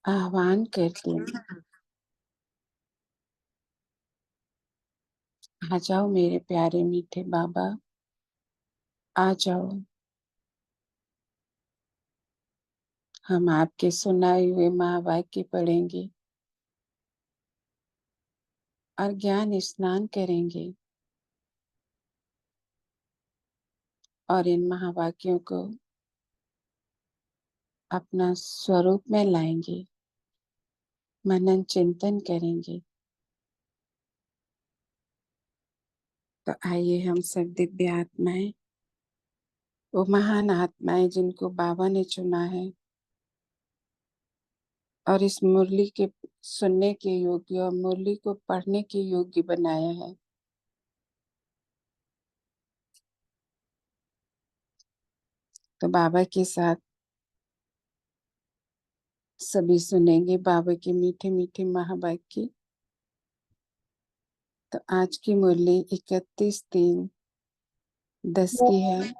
आह्वान करती हूँ। आ जाओ मेरे प्यारे मीठे बाबा, आ जाओ। हम आपके सुनाए हुए महावाक्य पढ़ेंगे और ज्ञान स्नान करेंगे और इन महावाक्यों को अपना स्वरूप में लाएंगे, मनन चिंतन करेंगे। तो आइए हम सब दिव्य आत्माएं, वो महान आत्माएं जिनको बाबा ने चुना है और इस मुरली के सुनने के योग्य और मुरली को पढ़ने के योग्य बनाया है, तो बाबा के साथ सभी सुनेंगे बाबा के मीठे मीठे महावाक्य। तो आज की मुरली 31/3/10 की है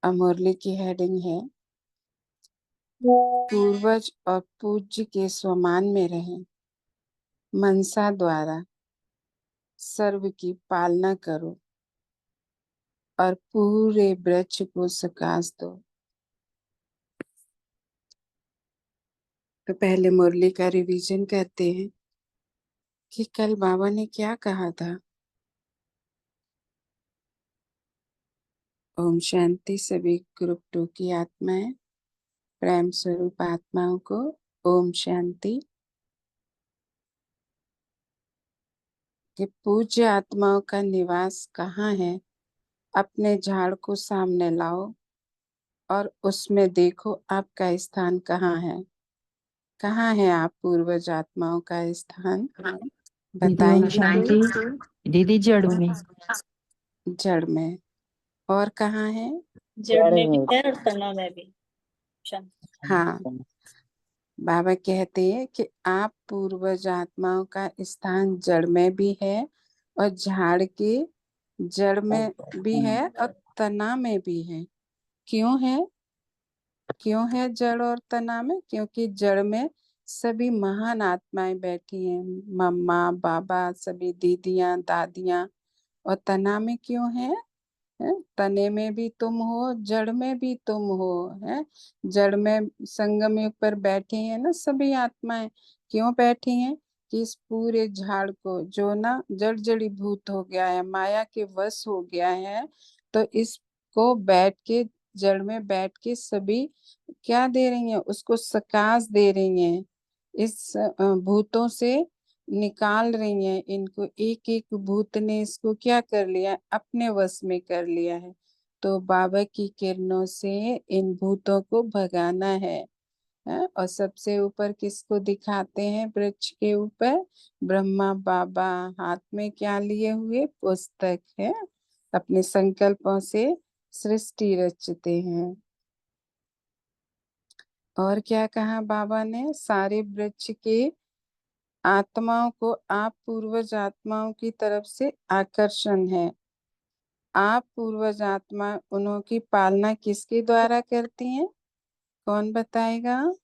और मुरली की हेडिंग है पूर्वज और पूज्य के स्वमान में रहें, मनसा द्वारा सर्व की पालना करो और पूरे वृक्ष को सकाश दो। तो पहले मुरली का रिवीजन करते हैं कि कल बाबा ने क्या कहा था। ओम शांति सभी ग्रुप 2 की आत्माएं, प्रेम स्वरूप आत्माओं को ओम शांति। कि पूज्य आत्माओं का निवास कहाँ है, अपने झाड़ को सामने लाओ और उसमें देखो आपका स्थान कहाँ है। कहाँ है आप पूर्वज आत्माओं का स्थान, दीदी ओम बताएंगे। शांति। दीदी जड़ में। जड़ में। और कहाँ है? जड़ में भी है और तना में भी। हाँ, बाबा कहते हैं कि आप पूर्वज आत्माओं का स्थान जड़ में भी है और झाड़ के जड़ में भी है और तना में भी है। क्यों है? क्यों है जड़ और तना में? क्योंकि जड़ में सभी महान आत्माएं बैठी हैं, मम्मा बाबा सभी दीदियां दादियां। और तना में क्यों है? तने में भी तुम हो, जड़ में भी तुम हो। है जड़ में संगम युग पर बैठी हैं ना सभी आत्माएं। क्यों बैठी हैं? कि इस पूरे झाड़ को जो ना जड़ जड़ीभूत हो गया है, माया के वश हो गया है, तो इसको बैठ के जड़ में बैठ के सभी क्या दे रही हैं? उसको सकाश दे रही हैं। इस भूतों से निकाल रही हैं इनको। एक एक भूत ने इसको क्या कर लिया? अपने वश में कर लिया है। तो बाबा की किरणों से इन भूतों को भगाना है। और सबसे ऊपर किसको दिखाते हैं? वृक्ष के ऊपर ब्रह्मा बाबा हाथ में क्या लिए हुए? पुस्तक है। अपने संकल्पों से सृष्टि रचते हैं। और क्या कहा बाबा ने? सारे वृक्ष के आत्माओं को आप पूर्वज आत्माओं की तरफ से आकर्षण है। आप पूर्वज आत्मा उन्हों की पालना किसके द्वारा करती हैं? कौन बताएगा?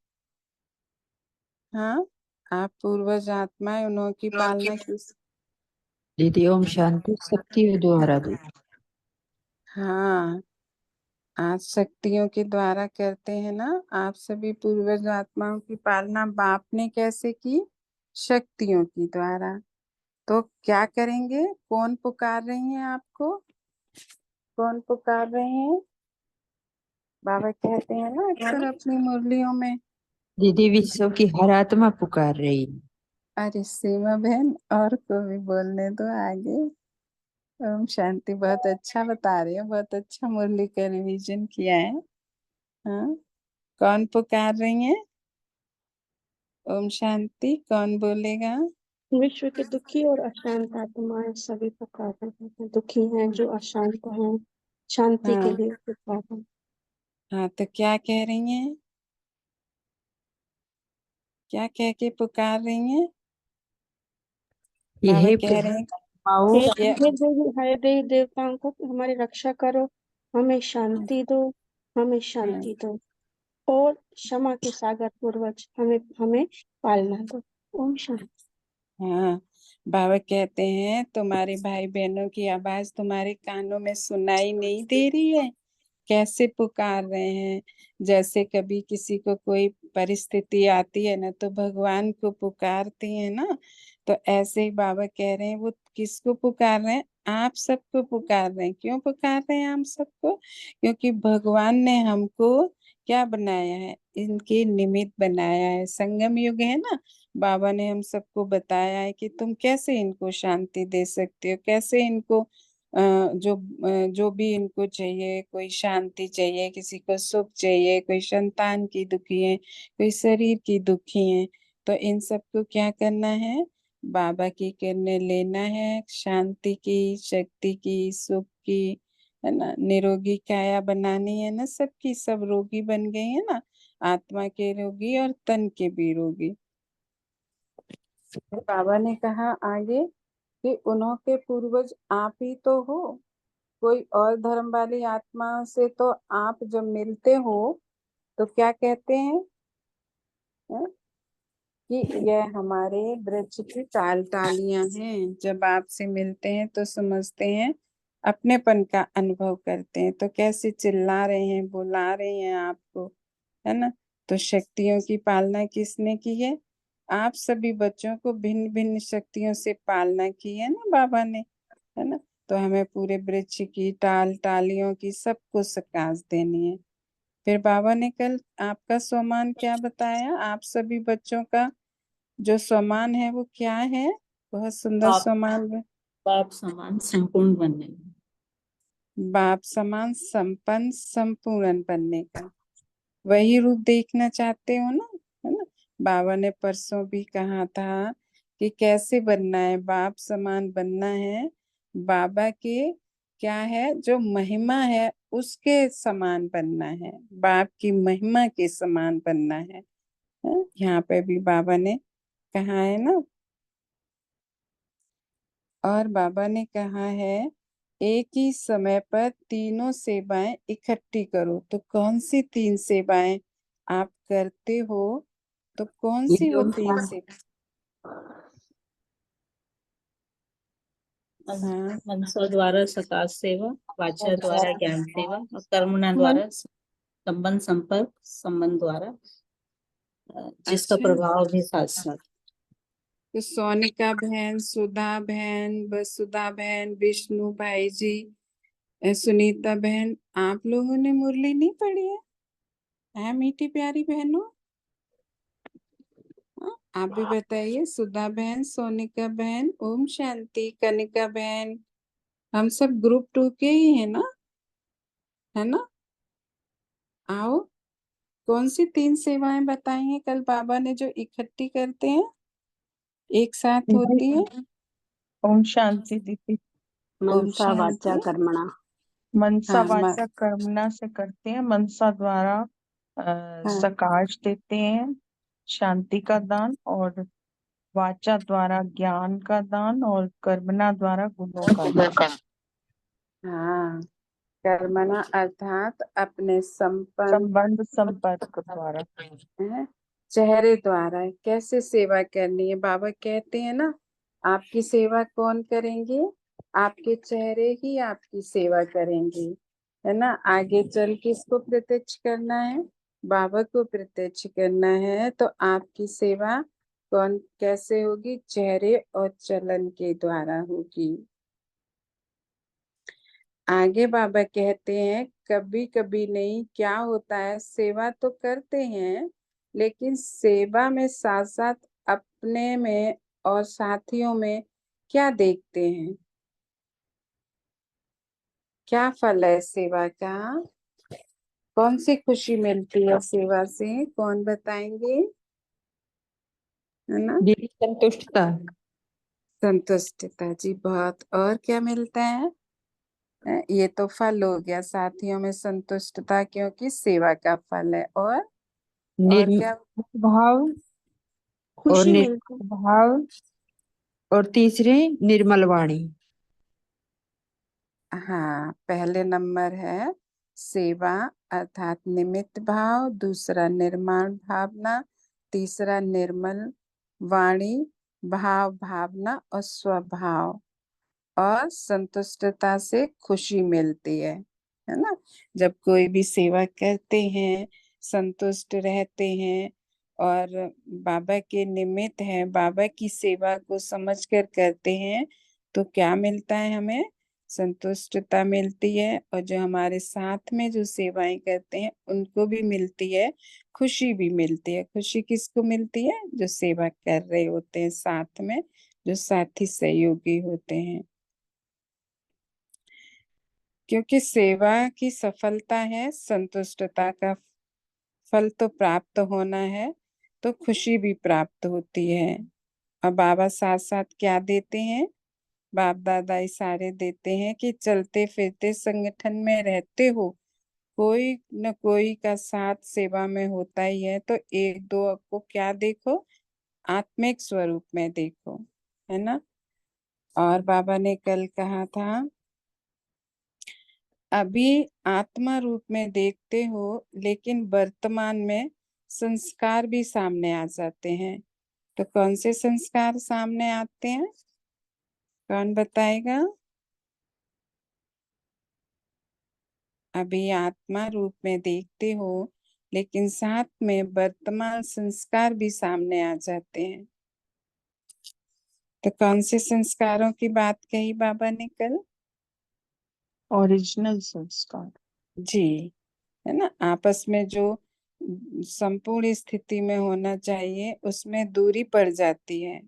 हाँ, आप पूर्वज आत्माएं उन्हों की पालना किस? दीदी ओम शांति शक्तियों द्वारा दो। हाँ, आज शक्तियों के द्वारा करते हैं ना। आप सभी पूर्वज आत्माओं की पालना बाप ने कैसे की? शक्तियों की द्वारा। तो क्या करेंगे? कौन पुकार रही हैं आपको? कौन पुकार रहे हैं? बाबा कहते हैं ना अक्सर अपनी मुरलियों में। दीदी विश्व की हर आत्मा पुकार रही है। अरे सीमा बहन, और को भी बोलने दो आगे। ओम शांति। बहुत अच्छा बता रही है, बहुत अच्छा मुरली का रिवीजन किया है। हाँ, कौन पुकार रही है? ओम शांति, कौन बोलेगा? विश्व के दुखी और अशांत आत्माएं सभी पुकार रहे हैं। दुखी हैं जो अशांत हैं, शांति के हाँ लिए पुकार हैं। हाँ, तो क्या कह रही हैं? क्या कह के पुकार रही हैं? बाबा ये कह रहे हैं आओ। हे देवी, हे देवी देवताओं को हमारी रक्षा करो, हमें शांति दो, हमें शांति दो। और क्षमा के सागर पूर्वज हमें हमें पालना दो। ओम शांति। हाँ, बाबा कहते हैं तुम्हारे भाई बहनों की आवाज तुम्हारे कानों में सुनाई नहीं दे रही है, कैसे पुकार रहे हैं। जैसे कभी किसी को कोई परिस्थिति आती है ना तो भगवान को पुकारती है ना, तो ऐसे ही बाबा कह रहे हैं वो किसको पुकार रहे हैं, आप सबको पुकार रहे हैं। क्यों पुकार रहे हैं हम सबको? क्योंकि भगवान ने हमको क्या बनाया है, इनके निमित्त बनाया है। संगम युग है ना, बाबा ने हम सबको बताया है कि तुम कैसे इनको शांति दे सकते हो, कैसे इनको जो भी इनको चाहिए, कोई शांति चाहिए, किसी को सुख चाहिए, कोई संतान की दुखी है, कोई शरीर की दुखी है, तो इन सबको क्या करना है, बाबा की करने लेना है। शांति की, शक्ति की, सुख की, है ना, निरोगी काया बनानी है ना सबकी। सब रोगी बन गए हैं ना, आत्मा के रोगी और तन के भी रोगी। बाबा ने कहा आगे कि उन्हों के पूर्वज आप ही तो हो, कोई और धर्म वाली आत्मा से तो आप जब मिलते हो तो क्या कहते हैं, हैं? कि यह हमारे वृक्ष की टालियां हैं। जब आपसे मिलते हैं तो समझते हैं, अपनेपन का अनुभव करते हैं, तो कैसे चिल्ला रहे हैं, बुला रहे हैं आपको, है ना। तो शक्तियों की पालना किसने की है? आप सभी बच्चों को भिन्न भिन्न शक्तियों से पालना की है ना बाबा ने, है ना। तो हमें पूरे वृक्ष की टालियों की सबको सकाश देनी है। फिर बाबा ने कल आपका स्वमान क्या बताया, आप सभी बच्चों का जो स्वमान है वो क्या है? बहुत सुंदर बाप स्वमान है। बाप समान संपूर्ण बनने में। बाप समान संपन्न संपूर्ण बनने का वही रूप देखना चाहते हो ना, है ना। बाबा ने परसों भी कहा था कि कैसे बनना है, बाप समान बनना है। बाबा के क्या है, जो महिमा है उसके समान बनना है, बाप की महिमा के समान बनना है। यहाँ पे भी बाबा ने कहा है ना। और बाबा ने कहा है एक ही समय पर तीनों सेवाएं इकट्ठी करो। तो कौन सी तीन सेवाएं आप करते हो? तो कौन सी दीदी वो ओम तीन शांति। सेवा? हाँ, मनसा द्वारा सकाश सेवा, वाचा द्वारा ज्ञान सेवा और कर्मणा मन द्वारा संबंध संपर्क संबंध द्वारा जिसका अच्छा। प्रभाव भी साथ साथ। तो सोनिका बहन, सुधा बहन, वसुधा बहन, विष्णु भाई जी, सुनीता बहन, आप लोगों ने मुरली नहीं पढ़ी है मीठी प्यारी बहनों? हाँ, आप भी बताइए। सुधा बहन, सोनिका बहन, ओम शांति, कनिका बहन, हम सब ग्रुप 2 के ही है ना, है ना। आओ, कौन सी तीन सेवाएं बताएंगे कल बाबा ने जो इकट्ठी करते हैं, एक साथ होती है? ओम शांति दीदी। ओम मनसा वाचा शांति। कर्मणा। मनसा हाँ, वाचा कर्मणा से करते हैं। मनसा द्वारा हाँ, सकाश देते हैं, शांति का दान, और वाचा द्वारा ज्ञान का दान, और कर्मणा द्वारा गुणों का दान। हाँ। कर्मणा अर्थात अपने संपन्न संबंध संपर्क द्वारा। है, चेहरे द्वारा कैसे सेवा करनी है। बाबा कहते हैं ना, आपकी सेवा कौन करेंगे? आपके चेहरे ही आपकी सेवा करेंगे, है ना। आगे चल किसको प्रत्यक्ष करना है? बाबा को प्रत्यक्ष करना है। तो आपकी सेवा कौन कैसे होगी? चेहरे और चलन के द्वारा होगी। आगे बाबा कहते हैं कभी कभी नहीं, क्या होता है, सेवा तो करते हैं लेकिन सेवा में साथ साथ अपने में और साथियों में क्या देखते हैं, क्या फल है सेवा का, कौन सी खुशी मिलती है सेवा से, कौन बताएंगे, है ना। दीदी संतुष्टता। संतुष्टता जी, बहुत। और क्या मिलता है? ये तो फल हो गया, साथियों में संतुष्टता क्योंकि सेवा का फल है। और निर्म क्या? भाव और खुशी मिलती है। भाव, और तीसरे निर्मल वाणी। हाँ, पहले नंबर है सेवा अर्थात निमित्त भाव, दूसरा निर्माण भावना, तीसरा निर्मल वाणी, भाव भावना और स्वभाव, और संतुष्टता से खुशी मिलती है ना। जब कोई भी सेवा करते हैं, संतुष्ट रहते हैं और बाबा के निमित्त हैं, बाबा की सेवा को समझकर करते हैं, तो क्या मिलता है हमें? संतुष्टता मिलती है। और जो हमारे साथ में जो सेवाएं करते हैं उनको भी मिलती है, खुशी भी मिलती है। खुशी किसको मिलती है? जो सेवा कर रहे होते हैं साथ में, जो साथी सहयोगी होते हैं। क्योंकि सेवा की सफलता है संतुष्टता का फल तो प्राप्त होना है, तो खुशी भी प्राप्त होती है। और बाबा साथ साथ क्या देते हैं? बाप दादा इशारे देते हैं कि चलते फिरते संगठन में रहते हो, कोई न कोई का साथ सेवा में होता ही है, तो एक दो को क्या देखो? आत्मिक स्वरूप में देखो, है ना। और बाबा ने कल कहा था, अभी आत्मा रूप में देखते हो, लेकिन वर्तमान में संस्कार भी सामने आ जाते हैं। तो कौन से संस्कार सामने आते हैं? कौन बताएगा? अभी आत्मा रूप में देखते हो, लेकिन साथ में वर्तमान संस्कार भी सामने आ जाते हैं। तो कौन से संस्कारों की बात कही बाबा ने कल? ओरिजिनल संस्कार। जी, है ना। आपस में जो संपूर्ण स्थिति में होना चाहिए उसमें दूरी पड़ जाती है।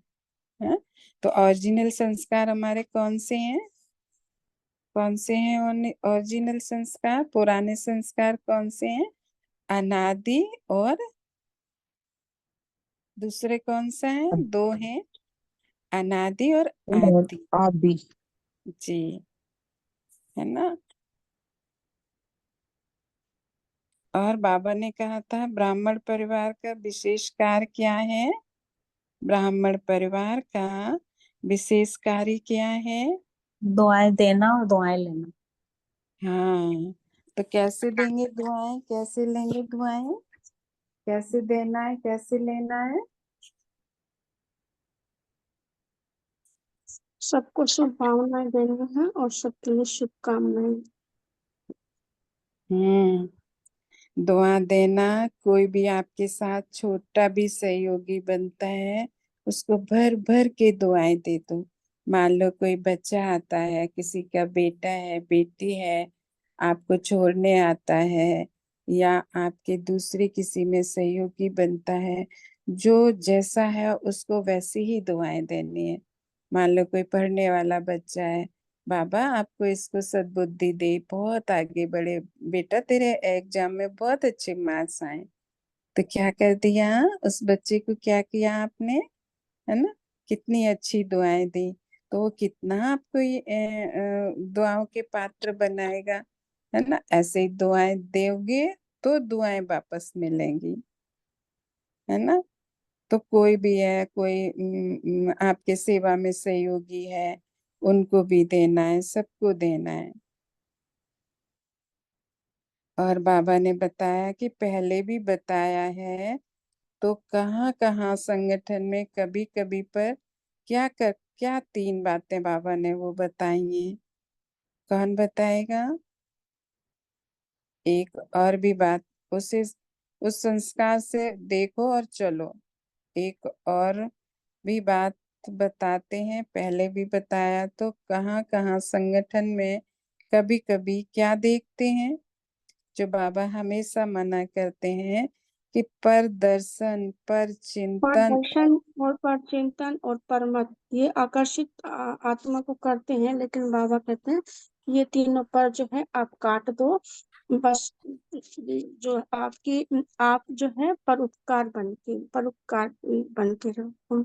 तो ओरिजिनल संस्कार हमारे कौन से हैं? कौन से हैं ओरिजिनल संस्कार? पुराने संस्कार कौन से हैं? अनादि और दूसरे कौन सा है? दो हैं, अनादि और आदि। आदि। जी, है ना। और बाबा ने कहा था ब्राह्मण परिवार का विशेष कार्य क्या है? ब्राह्मण परिवार का विशेष कार्य क्या है? दुआएं देना और दुआएं लेना। हाँ, तो कैसे देंगे दुआएं, कैसे लेंगे दुआएं? कैसे देना है, कैसे लेना है? सबको शुभकामनाएं देनी है और सबके लिए शुभकामनाएं। दुआ देना, कोई भी आपके साथ छोटा भी सहयोगी बनता है, उसको भर भर के दुआएं दे दो। मान लो कोई बच्चा आता है, किसी का बेटा है, बेटी है, आपको छोड़ने आता है, या आपके दूसरे किसी में सहयोगी बनता है, जो जैसा है उसको वैसी ही दुआएं देनी है। मान लो कोई पढ़ने वाला बच्चा है, बाबा आपको इसको सद्बुद्धि दे, बहुत आगे बढ़े, बेटा तेरे एग्जाम में बहुत अच्छे मार्क्स आए। तो क्या कर दिया? उस बच्चे को क्या किया आपने? है ना, कितनी अच्छी दुआएं दी। तो वो कितना आपको ये दुआओं के पात्र बनाएगा, है ना। ऐसे ही दुआएं दोगे तो दुआएं वापस मिलेंगी, है ना। तो कोई भी है, कोई आपके सेवा में सहयोगी है, उनको भी देना है, सबको देना है। और बाबा ने बताया कि पहले भी बताया है, तो कहाँ कहाँ संगठन में कभी कभी पर क्या तीन बातें बाबा ने वो बताई हैं? कौन बताएगा? एक और भी बात, उसे उस संस्कार से देखो और चलो। एक और भी बात बताते हैं, पहले भी बताया, तो कहाँ कहाँ संगठन में कभी कभी क्या देखते हैं, जो बाबा हमेशा मना करते हैं कि पर दर्शन, पर पर चिंतन। दर्शन और पर चिंतन और परमत, ये आकर्षित आत्मा को करते हैं, लेकिन बाबा कहते हैं ये तीनों पर जो है आप काट दो। बस जो आप जो है परोपकार बन के रहो।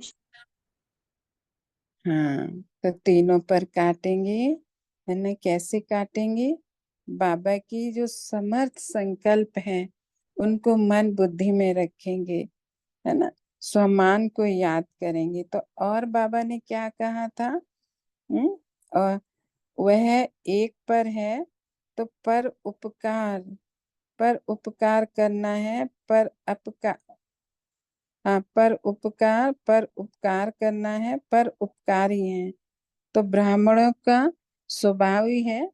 हाँ, तो तीनों पर काटेंगे, है ना। कैसे काटेंगे? बाबा की जो समर्थ संकल्प है उनको मन बुद्धि में रखेंगे, है ना। स्वमान को याद करेंगे। तो और बाबा ने क्या कहा था? और वह एक पर है तो पर उपकार करना है, पर उपकार करना है, पर उपकारी है। तो ब्राह्मणों का स्वभाव ही है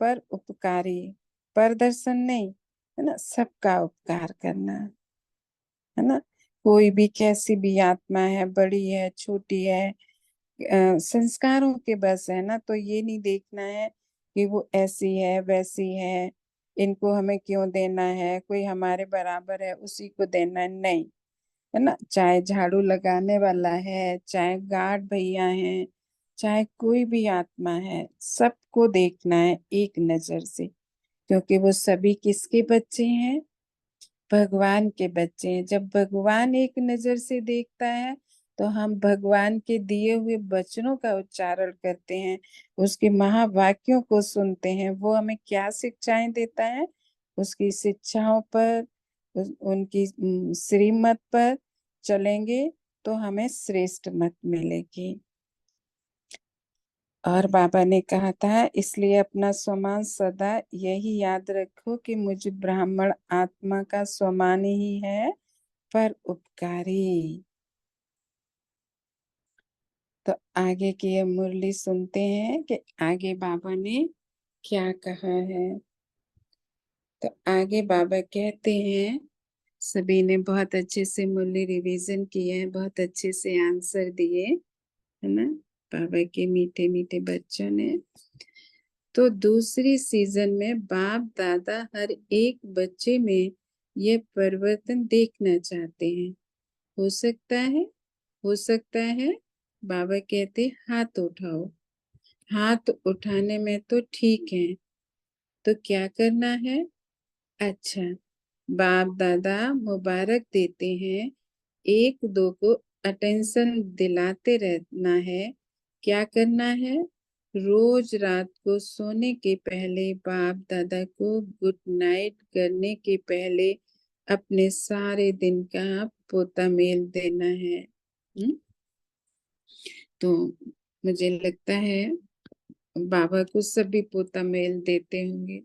पर उपकारी, परदर्शन नहीं, है ना, सबका उपकार करना, है ना। कोई भी कैसी भी आत्मा है, बड़ी है छोटी है, संस्कारों के बस है ना। तो ये नहीं देखना है कि वो ऐसी है वैसी है, इनको हमें क्यों देना है, कोई हमारे बराबर है उसी को देना है, नहीं, है ना। चाहे झाड़ू लगाने वाला है, चाहे गार्ड भैया है, चाहे कोई भी आत्मा है, सबको देखना है एक नजर से, क्योंकि वो सभी किसके बच्चे हैं, भगवान के बच्चे हैं। जब भगवान एक नजर से देखता है तो हम भगवान के दिए हुए वचनों का उच्चारण करते हैं, उसके महावाक्यों को सुनते हैं। वो हमें क्या शिक्षाएं देता है, उसकी शिक्षाओं पर, उनकी श्रीमत पर चलेंगे तो हमें श्रेष्ठ मत मिलेगी। और बाबा ने कहा था, इसलिए अपना स्वमान सदा यही याद रखो कि मुझ ब्राह्मण आत्मा का स्वमान ही है पर उपकारी। तो आगे की ये मुरली सुनते हैं कि आगे बाबा ने क्या कहा है। तो आगे बाबा कहते हैं, सभी ने बहुत अच्छे से मुरली रिवीजन किए हैं, बहुत अच्छे से आंसर दिए, है ना, बाबा के मीठे मीठे बच्चों ने। तो दूसरी सीजन में बाप दादा हर एक बच्चे में ये परिवर्तन देखना चाहते हैं। हो सकता है, हो सकता है। बाबा कहते हाथ उठाओ, हाथ उठाने में तो ठीक है, तो क्या करना है। अच्छा, बाप दादा मुबारक देते हैं, एक दो को अटेंशन दिलाते रहना है। क्या करना है, रोज रात को सोने के पहले बाप दादा को गुड नाइट करने के पहले अपने सारे दिन का पोता मेल देना है। तो मुझे लगता है बाबा को सभी पोता मेल देते होंगे।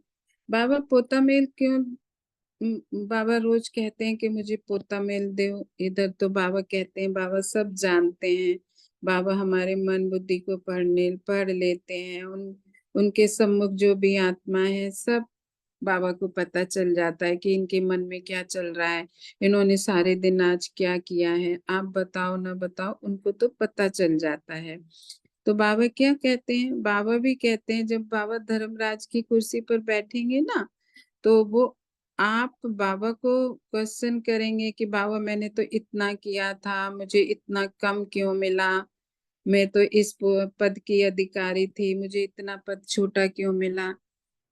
बाबा पोता मेल क्यों, बाबा रोज कहते हैं कि मुझे पोता मेल दो, इधर तो बाबा कहते हैं, बाबा सब जानते हैं, बाबा हमारे मन बुद्धि को पढ़ लेते हैं। उनके सम्मुख जो भी आत्मा है, सब बाबा को पता चल जाता है कि इनके मन में क्या चल रहा है, इन्होंने सारे दिन आज क्या किया है, आप बताओ ना बताओ, उनको तो पता चल जाता है। तो बाबा क्या कहते हैं, बाबा भी कहते हैं जब बाबा धर्मराज की कुर्सी पर बैठेंगे ना, तो वो आप बाबा को क्वेश्चन करेंगे कि बाबा मैंने तो इतना किया था, मुझे इतना कम क्यों मिला, मैं तो इस पद की अधिकारी थी, मुझे इतना पद छोटा क्यों मिला।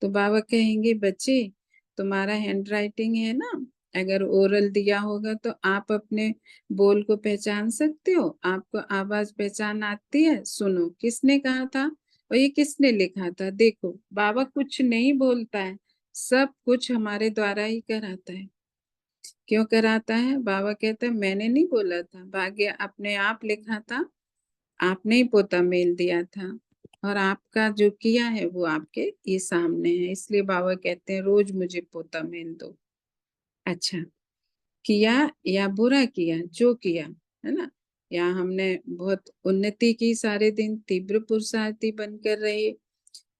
तो बाबा कहेंगे बच्चे, तुम्हारा हैंड राइटिंग है ना, अगर ओरल दिया होगा तो आप अपने बोल को पहचान सकते हो, आपको आवाज पहचान आती है, सुनो किसने कहा था और ये किसने लिखा था। देखो बाबा कुछ नहीं बोलता है, सब कुछ हमारे द्वारा ही कराता है। क्यों कराता है, बाबा कहते हैं मैंने नहीं बोला था, भाग्य अपने आप लिखा था, आपने ही पोता मेल दिया था, और आपका जो किया है वो आपके ये सामने है। इसलिए बाबा कहते हैं रोज मुझे पोता मेल दो। अच्छा, किया या बुरा किया, जो किया, है ना, या हमने बहुत उन्नति की, सारे दिन तीव्र पुरुषार्थी बनकर रहे,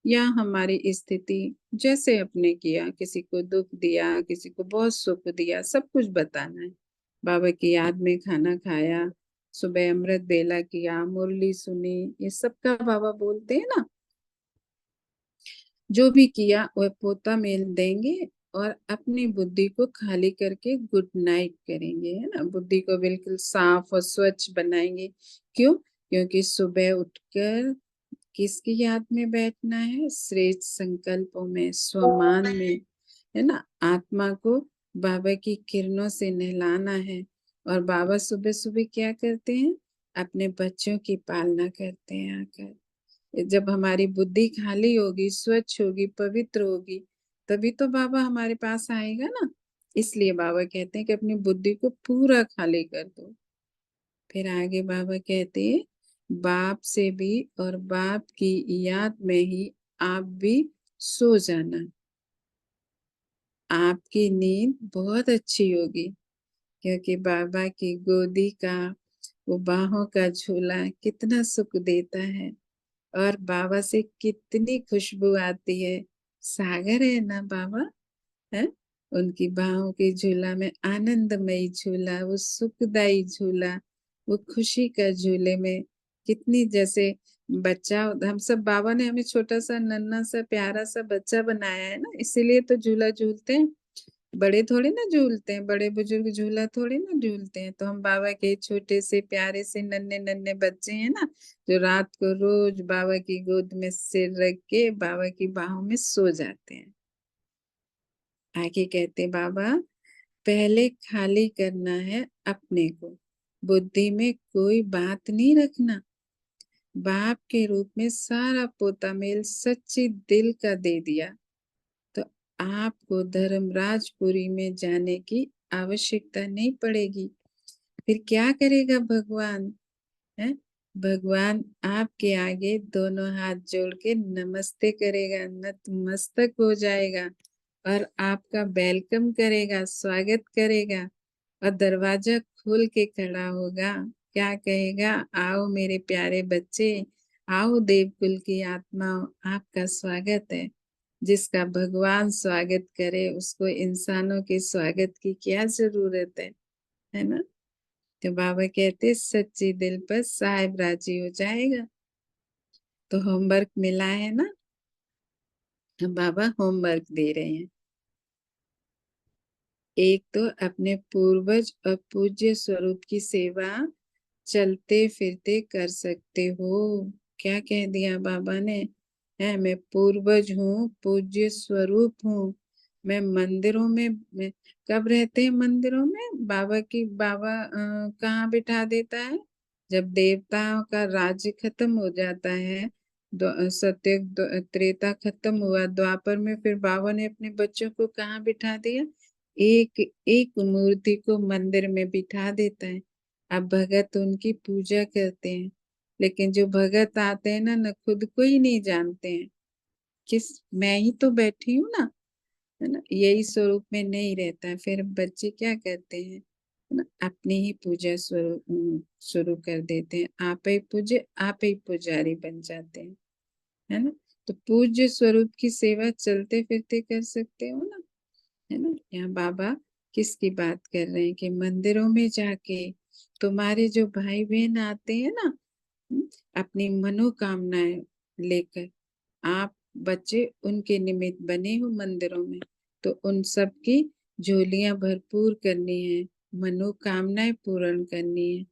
या हमारी स्थिति जैसे अपने किया, किसी को दुख दिया, किसी को बहुत सुख दिया, सब कुछ बताना है। बाबा की याद में खाना खाया, सुबह अमृत बेला किया, मुरली सुनी, ये सब का बाबा बोलते हैं ना। जो भी किया वह पोता मेल देंगे और अपनी बुद्धि को खाली करके गुड नाइट करेंगे, है ना, बुद्धि को बिल्कुल साफ और स्वच्छ बनाएंगे। क्यों, क्योंकि सुबह उठकर किसकी याद में बैठना है, श्रेष्ठ संकल्पों में, स्वमान में, है ना, आत्मा को बाबा की किरणों से नहलाना है। और बाबा सुबह सुबह क्या करते हैं, अपने बच्चों की पालना करते हैं आकर। जब हमारी बुद्धि खाली होगी, स्वच्छ होगी, पवित्र होगी, तभी तो बाबा हमारे पास आएगा ना। इसलिए बाबा कहते हैं कि अपनी बुद्धि को पूरा खाली कर दो। फिर आगे बाबा कहते हैं, बाप से भी और बाप की याद में ही आप भी सो जाना, आपकी नींद बहुत अच्छी होगी, क्योंकि बाबा की गोदी का वो बाहों का झूला कितना सुख देता है और बाबा से कितनी खुशबू आती है। सागर है ना बाबा, है उनकी बाहों के झूला में, आनंदमयी झूला, वो सुखदायी झूला, वो खुशी का झूले में कितनी, जैसे बच्चा, हम सब, बाबा ने हमें छोटा सा नन्हा सा प्यारा सा बच्चा बनाया है ना, इसीलिए तो झूला झूलते हैं। बड़े थोड़े ना झूलते हैं, बड़े बुजुर्ग झूला थोड़े ना झूलते हैं। तो हम बाबा के छोटे से प्यारे से नन्हे नन्हे बच्चे हैं ना, जो रात को रोज बाबा की गोद में सिर रख के बाबा की बाहों में सो जाते हैं। आगे कहते बाबा, पहले खाली करना है अपने को, बुद्धि में कोई बात नहीं रखना। बाप के रूप में सारा पोता मेल सच्ची दिल का दे दिया, तो आपको धर्मराजपुरी में जाने की आवश्यकता नहीं पड़ेगी। फिर क्या करेगा भगवान? है भगवान आपके आगे दोनों हाथ जोड़ के नमस्ते करेगा, नतमस्तक हो जाएगा और आपका वेलकम करेगा, स्वागत करेगा और दरवाजा खोल के खड़ा होगा। क्या कहेगा? आओ मेरे प्यारे बच्चे, आओ देवकुल की आत्माओं, आपका स्वागत है। जिसका भगवान स्वागत करे उसको इंसानों के स्वागत की क्या जरूरत है ना? तो बाबा कहते सच्ची दिल पर साहिब राजी हो जाएगा। तो होमवर्क मिला है ना, तो बाबा होमवर्क दे रहे हैं। एक तो अपने पूर्वज और पूज्य स्वरूप की सेवा चलते फिरते कर सकते हो। क्या कह दिया बाबा ने? है मैं पूर्वज हूँ, पूज्य स्वरूप हूँ। मैं मंदिरों में, मैं कब रहते हैं मंदिरों में? बाबा कहाँ बिठा देता है? जब देवताओं का राज्य खत्म हो जाता है, सत्य त्रेता खत्म हुआ, द्वापर में फिर बाबा ने अपने बच्चों को कहाँ बिठा दिया? एक एक मूर्ति को मंदिर में बिठा देता है। अब भगत उनकी पूजा करते हैं, लेकिन जो भगत आते हैं ना खुद को ही नहीं जानते हैं, किस, मैं ही तो बैठी हूँ ना, है ना, यही स्वरूप में नहीं रहता है। फिर बच्चे क्या करते हैं, है ना, अपनी ही पूजा शुरू कर देते हैं। आप ही पूज्य, आप ही पुजारी बन जाते हैं, है ना। तो पूज्य स्वरूप की सेवा चलते फिरते कर सकते हो ना, है ना। यहाँ बाबा किसकी बात कर रहे हैं कि मंदिरों में जाके तुम्हारे जो भाई बहन आते हैं ना, अपनी मनोकामनाएं लेकर, आप बच्चे उनके निमित्त बने हो मंदिरों में, तो उन सब की झोलियां भरपूर करनी है, मनोकामनाएं पूर्ण करनी है।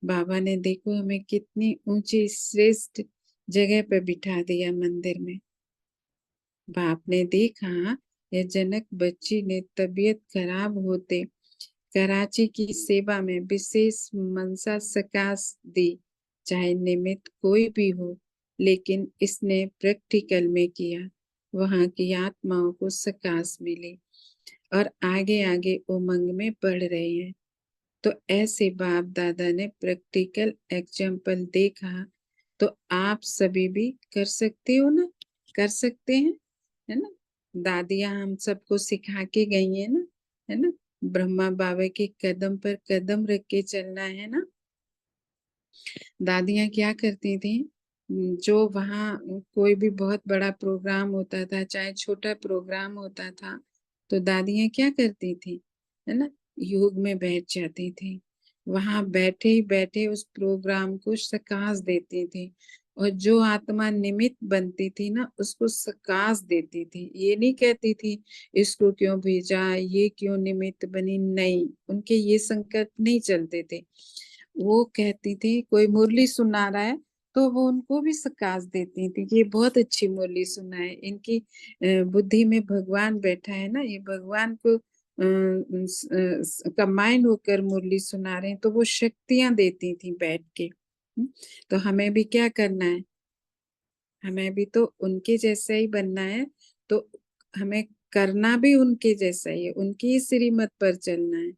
बाबा ने देखो हमें कितनी ऊंची श्रेष्ठ जगह पे बिठा दिया मंदिर में। बाप ने देखा यह जनक बच्ची ने तबीयत खराब होते कराची की सेवा में विशेष मनसा सकाश दी, चाहे निमित्त कोई भी हो, लेकिन इसने प्रैक्टिकल में किया, वहां की आत्माओं को सकाश मिली और आगे आगे उमंग में बढ़ रहे हैं। तो ऐसे बाप दादा ने प्रैक्टिकल एग्जाम्पल देखा, तो आप सभी भी कर सकते हो ना, कर सकते हैं, है ना। दादियां हम सबको सिखा के गई है ना, है ना। ब्रह्मा बाबा के कदम पर कदम रख के चलना है ना। दादियां क्या करती थी, जो वहाँ कोई भी बहुत बड़ा प्रोग्राम होता था, चाहे छोटा प्रोग्राम होता था, तो दादियां क्या करती थी, है ना, योग में बैठ जाती थी। वहां बैठे ही बैठे उस प्रोग्राम को सकाश देती थी, और जो आत्मा निमित्त बनती थी ना उसको सकाश देती थी। ये नहीं कहती थी इसको क्यों भेजा, ये क्यों निमित्त बनी, नहीं, उनके ये संकल्प नहीं चलते थे। वो कहती थी कोई मुरली सुना रहा है तो वो उनको भी सकाश देती थी कि ये बहुत अच्छी मुरली सुनाए, इनकी बुद्धि में भगवान बैठा है ना, ये भगवान को कंबाइन होकर मुरली सुना रहे हैं, तो वो शक्तियां देती थी बैठ के। तो हमें भी क्या करना है, हमें भी तो उनके जैसा ही बनना है, तो हमें करना भी उनके जैसा ही है, उनकी ही श्रीमत पर चलना है।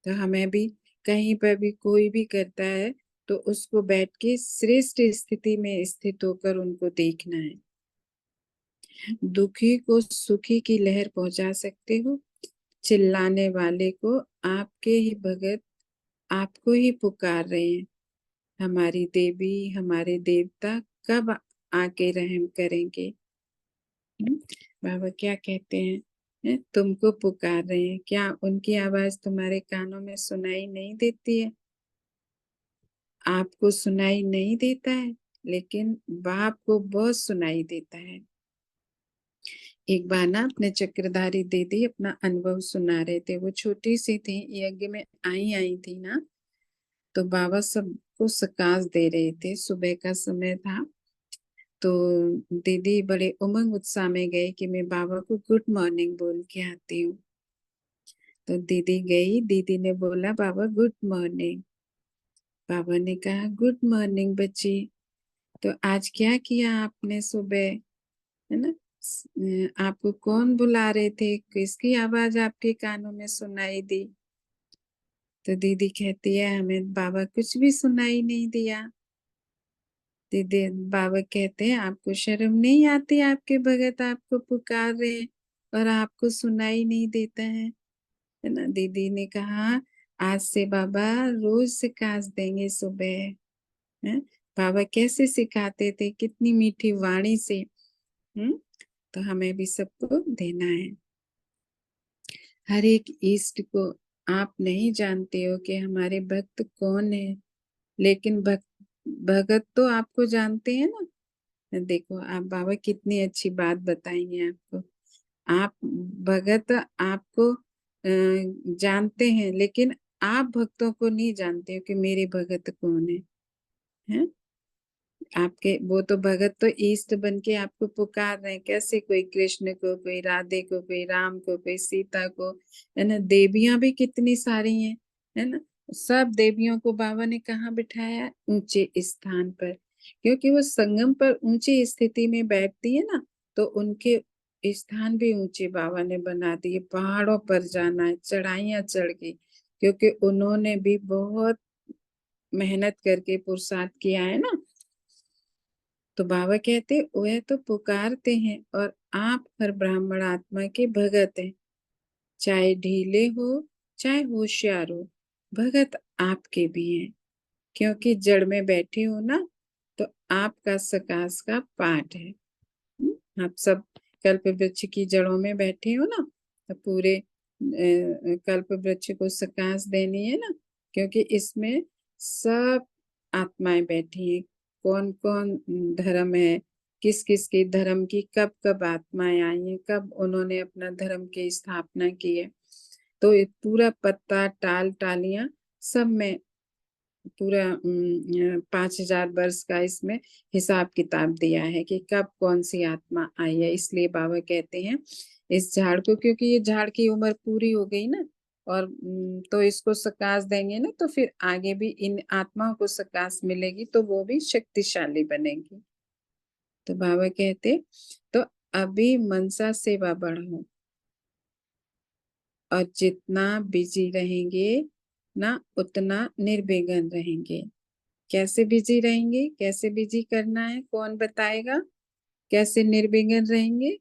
तो हमें भी कहीं पर भी कोई भी करता है तो उसको बैठ के श्रेष्ठ स्थिति में स्थित होकर उनको देखना है। दुखी को सुखी की लहर पहुंचा सकते हो। चिल्लाने वाले को आपके ही भगत आपको ही पुकार रहे हैं। हमारी देवी हमारे देवता कब आके रहम करेंगे? बाबा क्या कहते हैं? तुमको पुकार रहे हैं, क्या उनकी आवाज तुम्हारे कानों में सुनाई नहीं देती है? आपको सुनाई नहीं देता है, लेकिन बाप को बहुत सुनाई देता है। एक बार ना अपने चक्रधारी दीदी अपना अनुभव सुना रहे थे। वो छोटी सी थी, यज्ञ में आई थी ना, तो बाबा सबको सकाश दे रहे थे। सुबह का समय था, तो दीदी बड़े उमंग उत्साह में गए कि मैं बाबा को गुड मॉर्निंग बोल के आती हूँ। तो दीदी गई, दीदी ने बोला बाबा गुड मॉर्निंग। बाबा ने कहा गुड मॉर्निंग बच्ची, तो आज क्या किया आपने सुबह, है ना? आपको कौन बुला रहे थे, किसकी आवाज आपके कानों में सुनाई दी? तो दीदी कहती है हमें बाबा कुछ भी सुनाई नहीं दिया। दीदी बाबा कहते हैं आपको शर्म नहीं आती, आपके भगत आपको पुकार रहे हैं और आपको सुनाई नहीं देता है ना? दीदी ने कहा आज से बाबा रोज सिकास देंगे सुबह। है बाबा कैसे सिखाते थे, कितनी मीठी वाणी से। तो हमें भी सबको देना है। हर एक इष्ट को आप नहीं जानते हो कि हमारे भक्त कौन है, लेकिन भगत तो आपको जानते हैं ना। देखो आप बाबा कितनी अच्छी बात बताएंगे आपको। आप भगत आपको जानते हैं, लेकिन आप भक्तों को नहीं जानते हो कि मेरे भगत कौन है? आपके वो तो भगत तो इष्ट बन के आपको पुकार रहे हैं। कैसे, कोई कृष्ण को, कोई राधे को, कोई राम को, कोई सीता को, है ना? देवियां भी कितनी सारी हैं, है ना? सब देवियों को बाबा ने कहाँ बिठाया? ऊंचे स्थान पर, क्योंकि वो संगम पर ऊंची स्थिति में बैठती है ना, तो उनके स्थान भी ऊंचे बाबा ने बना दिए। पहाड़ों पर जाना है, चढ़ाइयां चढ़ गई, क्योंकि उन्होंने भी बहुत मेहनत करके पुरुषार्थ किया है ना। तो बाबा कहते वह तो पुकारते हैं, और आप हर ब्राह्मण आत्मा के भगत हैं। चाहे ढीले हो चाहे होशियार हो, भगत आपके भी हैं, क्योंकि जड़ में बैठे हो ना, तो आपका सकाश का पाठ है। आप सब कल्प वृक्ष की जड़ों में बैठे हो ना, तो पूरे कल्प वृक्ष को सकाश देनी है ना, क्योंकि इसमें सब आत्माएं बैठी हैं। कौन कौन धर्म है, किस किस के धर्म की कब कब आत्माएं आई हैं, कब उन्होंने अपना धर्म की स्थापना की है। तो ये पूरा पत्ता टाल टालियां सब में पूरा 5000 वर्ष का इसमें हिसाब किताब दिया है कि कब कौन सी आत्मा आई है। इसलिए बाबा कहते हैं इस झाड़ को, क्योंकि ये झाड़ की उम्र पूरी हो गई ना, और तो इसको सकाश देंगे ना, तो फिर आगे भी इन आत्माओं को सकाश मिलेगी, तो वो भी शक्तिशाली बनेगी। तो बाबा कहते तो अभी मनसा सेवा बढ़ाओ, और जितना बिजी रहेंगे ना, उतना निर्विघ्न रहेंगे। कैसे बिजी रहेंगे, कैसे बिजी करना है, कौन बताएगा? कैसे निर्विघ्न रहेंगे?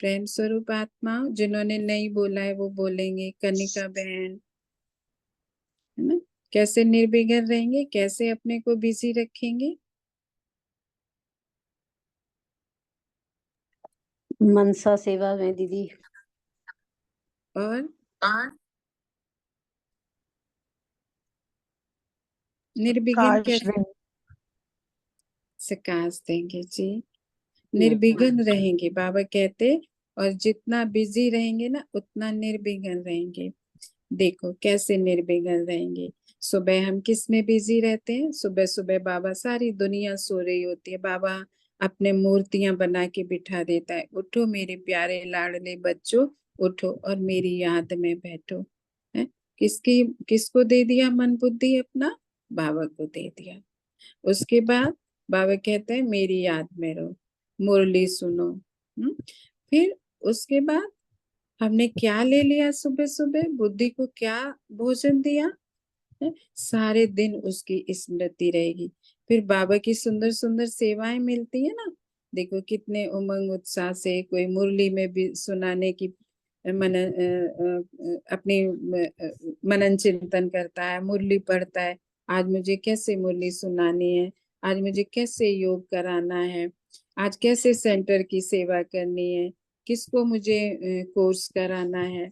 प्रेम स्वरूप आत्मा जिन्होंने नहीं बोला है वो बोलेंगे। कनिका बहन, है ना? कैसे निर्विघ्न रहेंगे, कैसे अपने को बिजी रखेंगे? मनसा सेवा में दीदी। और निर्विघ्न कैसे? सकाश देंगे जी, निर्विघ्न रहेंगे। बाबा कहते और जितना बिजी रहेंगे ना, उतना निर्विघ्न रहेंगे। देखो कैसे निर्विघ्न रहेंगे। सुबह हम किस में बिजी रहते हैं? सुबह सुबह बाबा, सारी दुनिया सो रही होती है, बाबा अपने मूर्तियां बना के बिठा देता है। उठो मेरे प्यारे लाडले बच्चों, उठो और मेरी याद में बैठो। है किसको दे दिया मन बुद्धि अपना? बाबा को दे दिया। उसके बाद बाबा कहते हैं मेरी याद में रहो, मुरली सुनो। फिर उसके बाद हमने क्या ले लिया? सुबह सुबह बुद्धि को क्या भोजन दिया है? सारे दिन उसकी स्मृति रहेगी। फिर बाबा की सुंदर सुंदर सेवाएं मिलती है ना, देखो कितने उमंग उत्साह से कोई मुरली में भी सुनाने की अपनी मनन चिंतन करता है, मुरली पढ़ता है, आज मुझे कैसे मुरली सुनानी है, आज मुझे कैसे योग कराना है, आज कैसे सेंटर की सेवा करनी है, किसको मुझे कोर्स कराना है।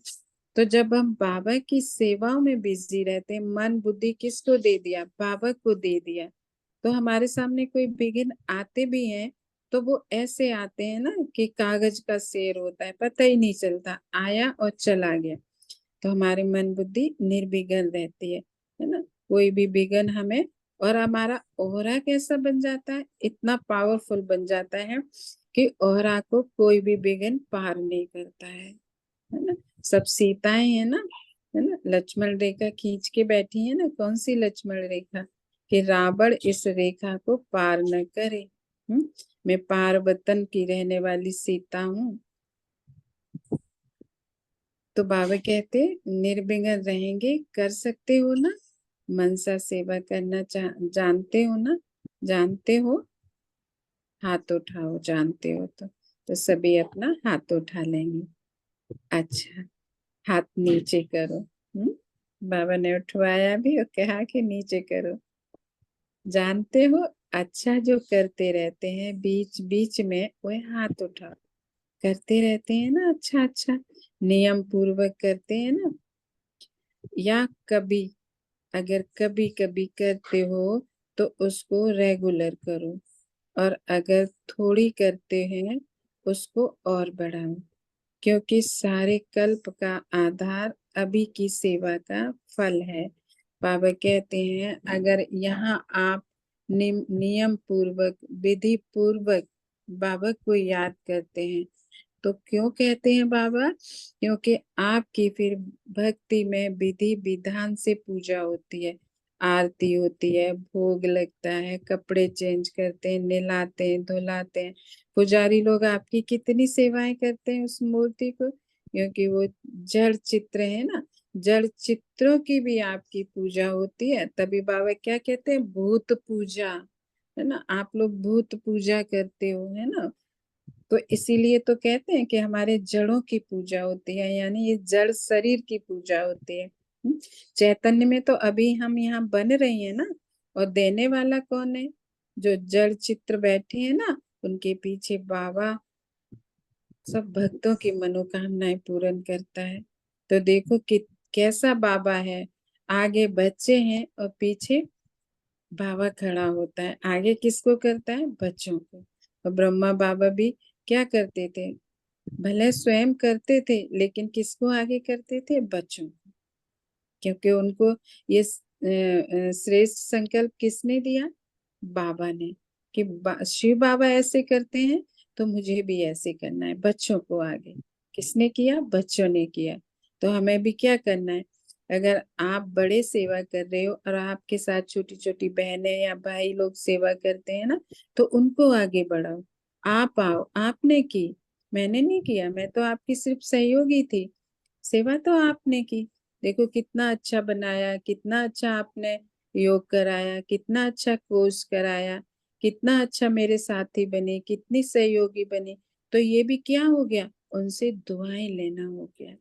तो जब हम बाबा की सेवाओं में बिजी रहते हैं, मन बुद्धि किसको दे दिया, बाबा को दे दिया, तो हमारे सामने कोई विघ्न आते भी हैं तो वो ऐसे आते हैं ना कि कागज का शेर होता है, पता ही नहीं चलता, आया और चला गया। तो हमारी मन बुद्धि निर्विघ्न रहती है ना, कोई भी विघ्न हमें, और हमारा ओहरा कैसा बन जाता है, इतना पावरफुल बन जाता है कि ओहरा को कोई भी विघ्न पार नहीं करता है ना। सब सीताएं है ना, है ना, लक्ष्मण रेखा खींच के बैठी है ना, कौन सी लक्ष्मण रेखा, कि रावण इस रेखा को पार न करे। मैं पार वतन की रहने वाली सीता हूँ। तो बाबा कहते निर्विघ्न रहेंगे, कर सकते हो ना, मनसा सेवा करना जानते हो ना, जानते हो, हाथ उठाओ, जानते हो तो सभी अपना हाथ उठा लेंगे। अच्छा, हाथ नीचे करो। बाबा ने उठवाया भी और कहा कि नीचे करो। जानते हो, अच्छा जो करते रहते हैं बीच बीच में वह हाथ उठाओ, करते रहते हैं ना, अच्छा अच्छा नियम पूर्वक करते हैं ना, या कभी अगर कभी कभी करते हो तो उसको रेगुलर करो, और अगर थोड़ी करते हैं उसको और बढ़ाओ, क्योंकि सारे कल्प का आधार अभी की सेवा का फल है। बाबा कहते हैं अगर यहाँ आप नियम पूर्वक विधि पूर्वक बाबा को याद करते हैं, तो क्यों कहते हैं बाबा, क्योंकि आपकी फिर भक्ति में विधि विधान से पूजा होती है, आरती होती है, भोग लगता है, कपड़े चेंज करते हैं, नहलाते हैं, धुलाते हैं, पुजारी लोग आपकी कितनी सेवाएं करते हैं उस मूर्ति को, क्योंकि वो जड़ चित्र है ना, जड़ चित्रों की भी आपकी पूजा होती है। तभी बाबा क्या कहते हैं, भूत पूजा, है ना, आप लोग भूत पूजा करते हो, है ना। तो इसीलिए तो कहते हैं कि हमारे जड़ों की पूजा होती है, यानी ये जड़ शरीर की पूजा होती है। चैतन्य में तो अभी हम यहाँ बन रहे हैं ना, और देने वाला कौन है, जो जड़ चित्र बैठे हैं ना, उनके पीछे बाबा सब भक्तों की मनोकामनाएं पूर्ण करता है। तो देखो कि कैसा बाबा है, आगे बच्चे हैं और पीछे बाबा खड़ा होता है, आगे किसको करता है, बच्चों को। और ब्रह्मा बाबा भी क्या करते थे, भले स्वयं करते थे लेकिन किसको आगे करते थे, बच्चों को, क्योंकि उनको ये श्रेष्ठ संकल्प किसने दिया, बाबा ने, कि शिव बाबा ऐसे करते हैं तो मुझे भी ऐसे करना है, बच्चों को आगे। किसने किया, बच्चों ने किया। तो हमें भी क्या करना है, अगर आप बड़े सेवा कर रहे हो और आपके साथ छोटी छोटी बहनें या भाई लोग सेवा करते हैं ना, तो उनको आगे बढ़ाओ, आप आओ, आपने की, मैंने नहीं किया, मैं तो आपकी सिर्फ सहयोगी थी, सेवा तो आपने की। देखो कितना अच्छा बनाया, कितना अच्छा आपने योग कराया, कितना अच्छा कोर्स कराया, कितना अच्छा मेरे साथी बने, कितनी सहयोगी बनी। तो ये भी क्या हो गया, उनसे दुआएं लेना हो गया।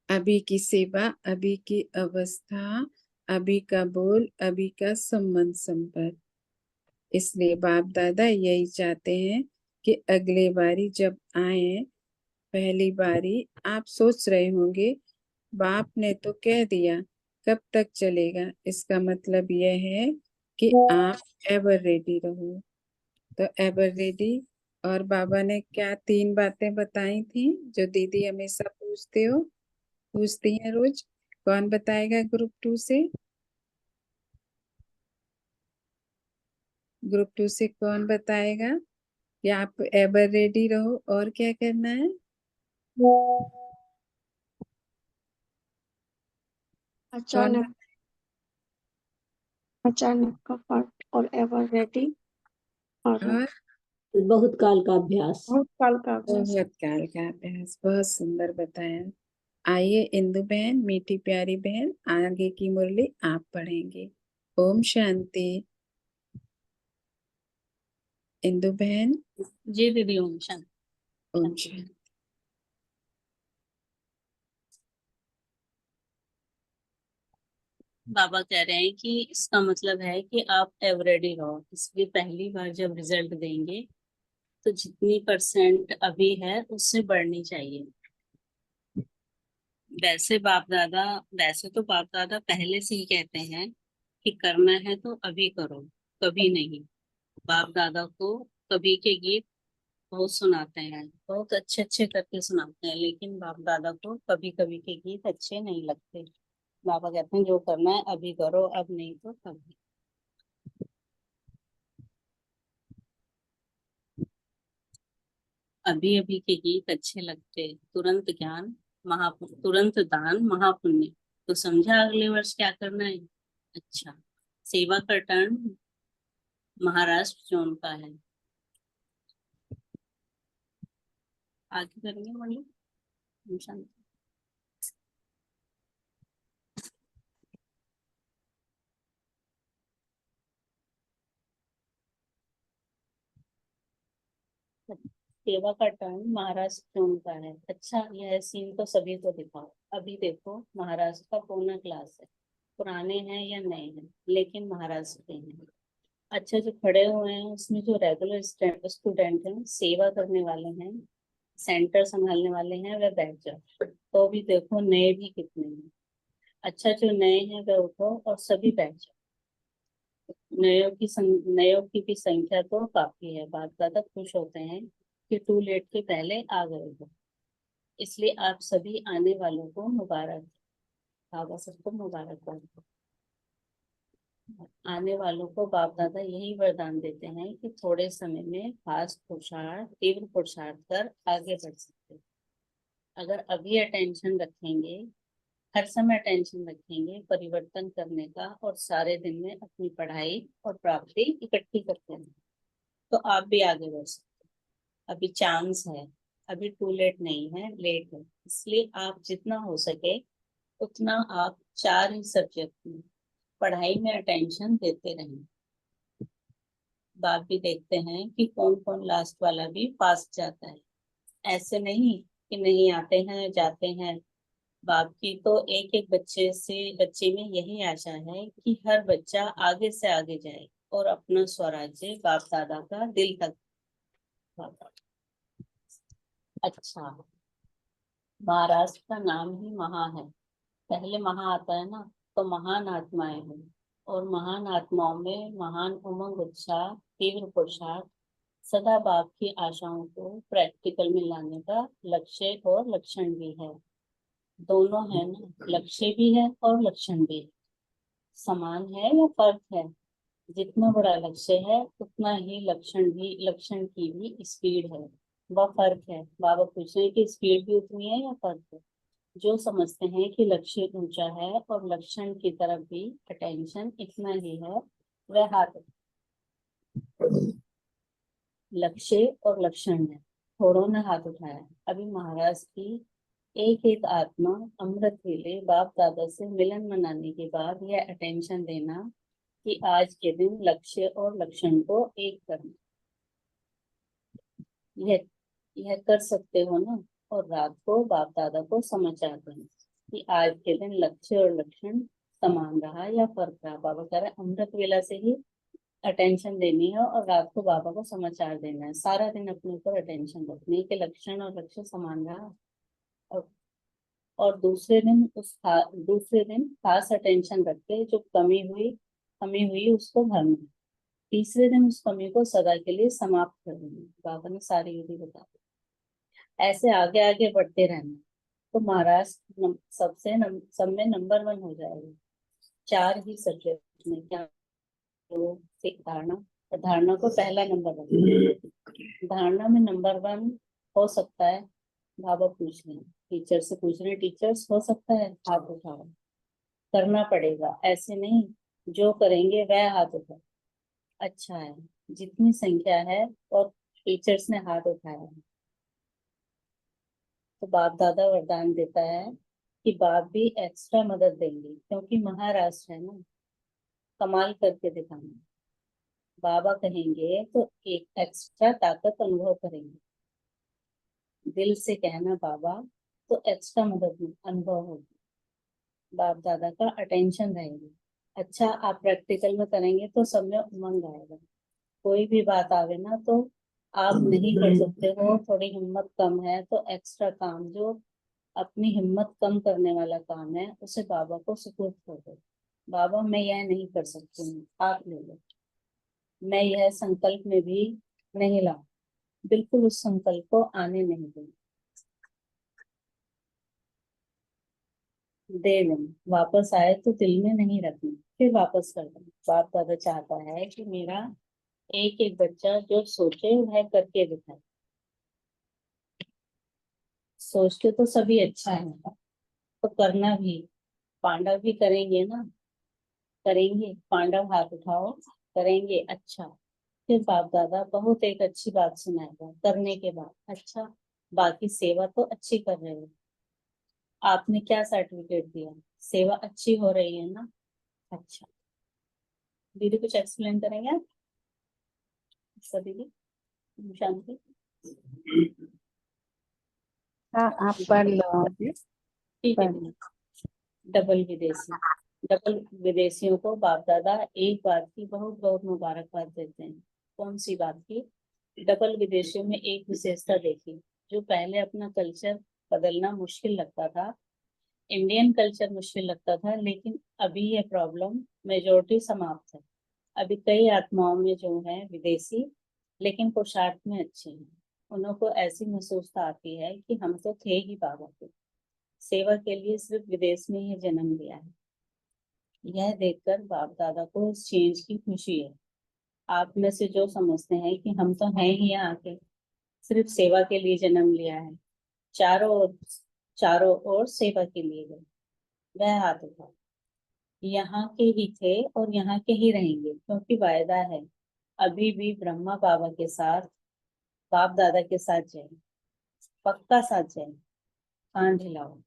अभी की सेवा, अभी की अवस्था, अभी का बोल, अभी का संबंध संपर्क। इसलिए बाप दादा यही चाहते हैं कि अगले बारी जब आए, पहली बारी आप सोच रहे होंगे बाप ने तो कह दिया कब तक चलेगा, इसका मतलब यह है कि आप एवर रेडी रहो। तो एवर रेडी, और बाबा ने क्या 3 बातें बताई थी जो दीदी हमेशा पूछती हैं रोज, कौन बताएगा ग्रुप 2 से, ग्रुप 2 से कौन बताएगा कि आप एवर रेडी रहो, और क्या करना है, कौन अचानक अचानक का पाठ और एवर रेडी और और बहुत काल का अभ्यास। बहुत काल का अभ्यास। बहुत काल का अभ्यास, बहुत सुंदर बताया। आइए इंदु बहन, मीठी प्यारी बहन, आगे की मुरली आप पढ़ेंगे। ओम शांति। इंदु बहन। जी दीदी, ओम शांति। ओम शांति। बाबा कह रहे हैं कि इसका मतलब है कि आप एवरेडी रहो, इसलिए पहली बार जब रिजल्ट देंगे तो जितनी परसेंट अभी है उससे बढ़नी चाहिए। वैसे तो बाप दादा पहले से ही कहते हैं कि करना है तो अभी करो, कभी नहीं। बाप दादा को कभी के गीत बहुत सुनाते हैं, बहुत अच्छे अच्छे करके सुनाते हैं, लेकिन बाप दादा को कभी कभी के गीत अच्छे नहीं लगते। बाबा कहते हैं जो करना है अभी करो, अब नहीं तो कभी। अभी अभी के गीत अच्छे लगते, तुरंत ज्ञान महापुण्य, तुरंत दान महापुण्य। तो समझा अगले वर्ष क्या करना है। अच्छा, सेवा का टर्न महाराष्ट्र जोन का है। आगे करेंगे मुरली। ओम शांति। सेवा का टर्न महाराष्ट्र जोन का है। अच्छा, यह सीन तो सभी को दिखाओ। अभी देखो, महाराष्ट्र का पूर्ण क्लास है, पुराने हैं या नए हैं, लेकिन महाराष्ट्र के हैं। अच्छा, जो खड़े हुए हैं उसमें जो रेगुलर स्टूडेंट हैं, सेवा करने वाले हैं, सेंटर संभालने वाले हैं, वह बैठ जाओ। तो भी देखो नए भी कितने हैं। अच्छा, जो नए हैं वह उठो और सभी बैठ जाओ। नयों की भी संख्या तो काफी है। बाप दादा खुश होते हैं कि टू लेट के पहले आ गए हो, इसलिए आप सभी आने वालों को मुबारक। बाबा सबको मुबारकबाद। आने वालों को बाप दादा यही वरदान देते हैं कि थोड़े समय में फास्ट पुरुषार्थ, तीव्र पुरुषार्थ कर आगे बढ़ सकते हैं। अगर अभी अटेंशन रखेंगे, हर समय अटेंशन रखेंगे परिवर्तन करने का, और सारे दिन में अपनी पढ़ाई और प्राप्ति इकट्ठी करते हैं, तो आप भी आगे बढ़ सकते हैं। अभी चांस है, अभी टू लेट नहीं है, लेट है। इसलिए आप जितना हो सके उतना आप 4 ही सब्जेक्ट में पढ़ाई में अटेंशन देते रहें। बाप भी देखते हैं कि कौन कौन लास्ट वाला भी पास जाता है। ऐसे नहीं कि नहीं आते हैं जाते हैं। बाप की तो एक एक बच्चे में यही आशा है कि हर बच्चा आगे से आगे जाए और अपना स्वराज्य बाप दादा का दिल तक। अच्छा, महाराष्ट्र का नाम ही महा है। पहले महा आता है ना, तो महान आत्माएं हैं, और महान आत्माओं में महान उमंग, उत्साह, तीव्र पुरुषार्थ, सदा बाप की आशाओं को प्रैक्टिकल में लाने का लक्ष्य और लक्षण भी है। दोनों है ना, लक्ष्य भी है और लक्षण भी है। समान है या फर्क है। जितना बड़ा लक्ष्य है उतना ही लक्षण की भी स्पीड है, वह फर्क है। बाबा पूछ रहे हैं कि स्पीड भी उतनी है या फर्क है। जो समझते हैं कि लक्ष्य ऊंचा है और लक्षण की तरफ भी अटेंशन इतना ही है, वह हाथ। लक्ष्य और लक्षण है, थोड़ों ने हाथ उठाया। अभी महाराज की एक एक आत्मा अमृत वेले बाप दादा से मिलन मनाने के बाद यह अटेंशन देना कि आज के दिन लक्ष्य और लक्षण को एक करना। यह कर सकते हो ना, और रात को बाप दादा को समाचार देना कि आज के दिन लक्ष्य और लक्षण समान रहा या फर्क रहा। बाबा कह रहे अमृत वेला से ही अटेंशन देनी है, और रात को बाबा को समाचार देना है। सारा दिन अपने ऊपर अटेंशन रखनी है कि लक्षण और लक्ष्य समान रहा। और, और दूसरे दिन खास अटेंशन रख के जो कमी हुई उसको भरना है। तीसरे दिन उस कमी को सदा के लिए समाप्त कर देना। बाबा ने सारी विधि बता दी। ऐसे आगे आगे बढ़ते रहना, तो महाराज सब में नंबर 1 हो जाएगा। 4 ही सब्जेक्ट में। क्या? तो धारणा, धारणा को पहला नंबर रखना। धारणा में नंबर 1 हो सकता है। बाबा पूछ रहे हैं, टीचर से पूछ रहे हैं, टीचर्स हो सकता है, हाथ उठाओ। करना पड़ेगा, ऐसे नहीं जो करेंगे वह हाथ उठाओ। अच्छा है, जितनी संख्या है और टीचर्स ने हाथ उठाया है, तो बाप दादा वरदान देता है कि बाप भी एक्स्ट्रा मदद देंगे, क्योंकि महाराष्ट्र है ना, कमाल करके दिखाना। बाबा कहेंगे तो एक एक्स्ट्रा ताकत अनुभव करेंगे। दिल से कहना बाबा तो एक्स्ट्रा मदद अनुभव होगी। बाप दादा का अटेंशन रहेगी। अच्छा, आप प्रैक्टिकल में करेंगे तो सब में उमंग आएगा। कोई भी बात आवे ना तो आप नहीं कर सकते हो, थोड़ी हिम्मत कम है, तो एक्स्ट्रा काम जो अपनी हिम्मत कम करने वाला काम है उसे बाबा को सुपुर्द कर दो। बाबा मैं यह नहीं कर सकती हूँ, आप ले लो। मैं यह संकल्प में भी नहीं लाऊं, बिल्कुल उस संकल्प को आने नहीं दूं। दे दें, वापस आए तो दिल में नहीं रखना, फिर वापस कर दें। बाप दादा चाहता है कि मेरा एक एक बच्चा जो सोचे वह करके दिखाए। सोचते तो सभी अच्छा है, तो करना भी। पांडव भी करेंगे ना, करेंगे। पांडव हाथ उठाओ, करेंगे। अच्छा, फिर बाप दादा बहुत एक अच्छी बात सुनाएगा करने के बाद। अच्छा, बाकी सेवा तो अच्छी कर रहे हो, आपने क्या सर्टिफिकेट दिया, सेवा अच्छी हो रही है ना। अच्छा, दीदी कुछ एक्सप्लेन करेंगे आप? अच्छा दीदी, शांति। हाँ, आप पढ़ लो। ठीक है पढ़ दीदी। लो। डबल विदेशी, डबल विदेशियों को बाप दादा एक बात की बहुत बहुत मुबारकबाद देते हैं। कौन सी बात की? डबल विदेशियों में एक विशेषता देखी, जो पहले अपना कल्चर बदलना मुश्किल लगता था, इंडियन कल्चर मुश्किल लगता था, लेकिन अभी यह प्रॉब्लम मेजोरिटी समाप्त है। अभी कई आत्माओं में जो है विदेशी, लेकिन पुरुषार्थ में अच्छे हैं। उन्हों को ऐसी महसूसता आती है कि हम तो थे ही बाबा के सेवा के लिए, सिर्फ विदेश में ही जन्म लिया है। यह देखकर बाप दादा को इस चेंज की खुशी है। आप में से जो समझते हैं कि हम तो हैं ही यहाँ के, सिर्फ सेवा के लिए जन्म लिया है, चारों ओर सेवा के लिए गए, वह हाथ उठा। यहाँ के ही थे और यहाँ के ही रहेंगे, क्योंकि वायदा है अभी भी ब्रह्मा बाबा के साथ, बाप दादा के साथ जाए, पक्का साथ जाए। कान हिलाओ।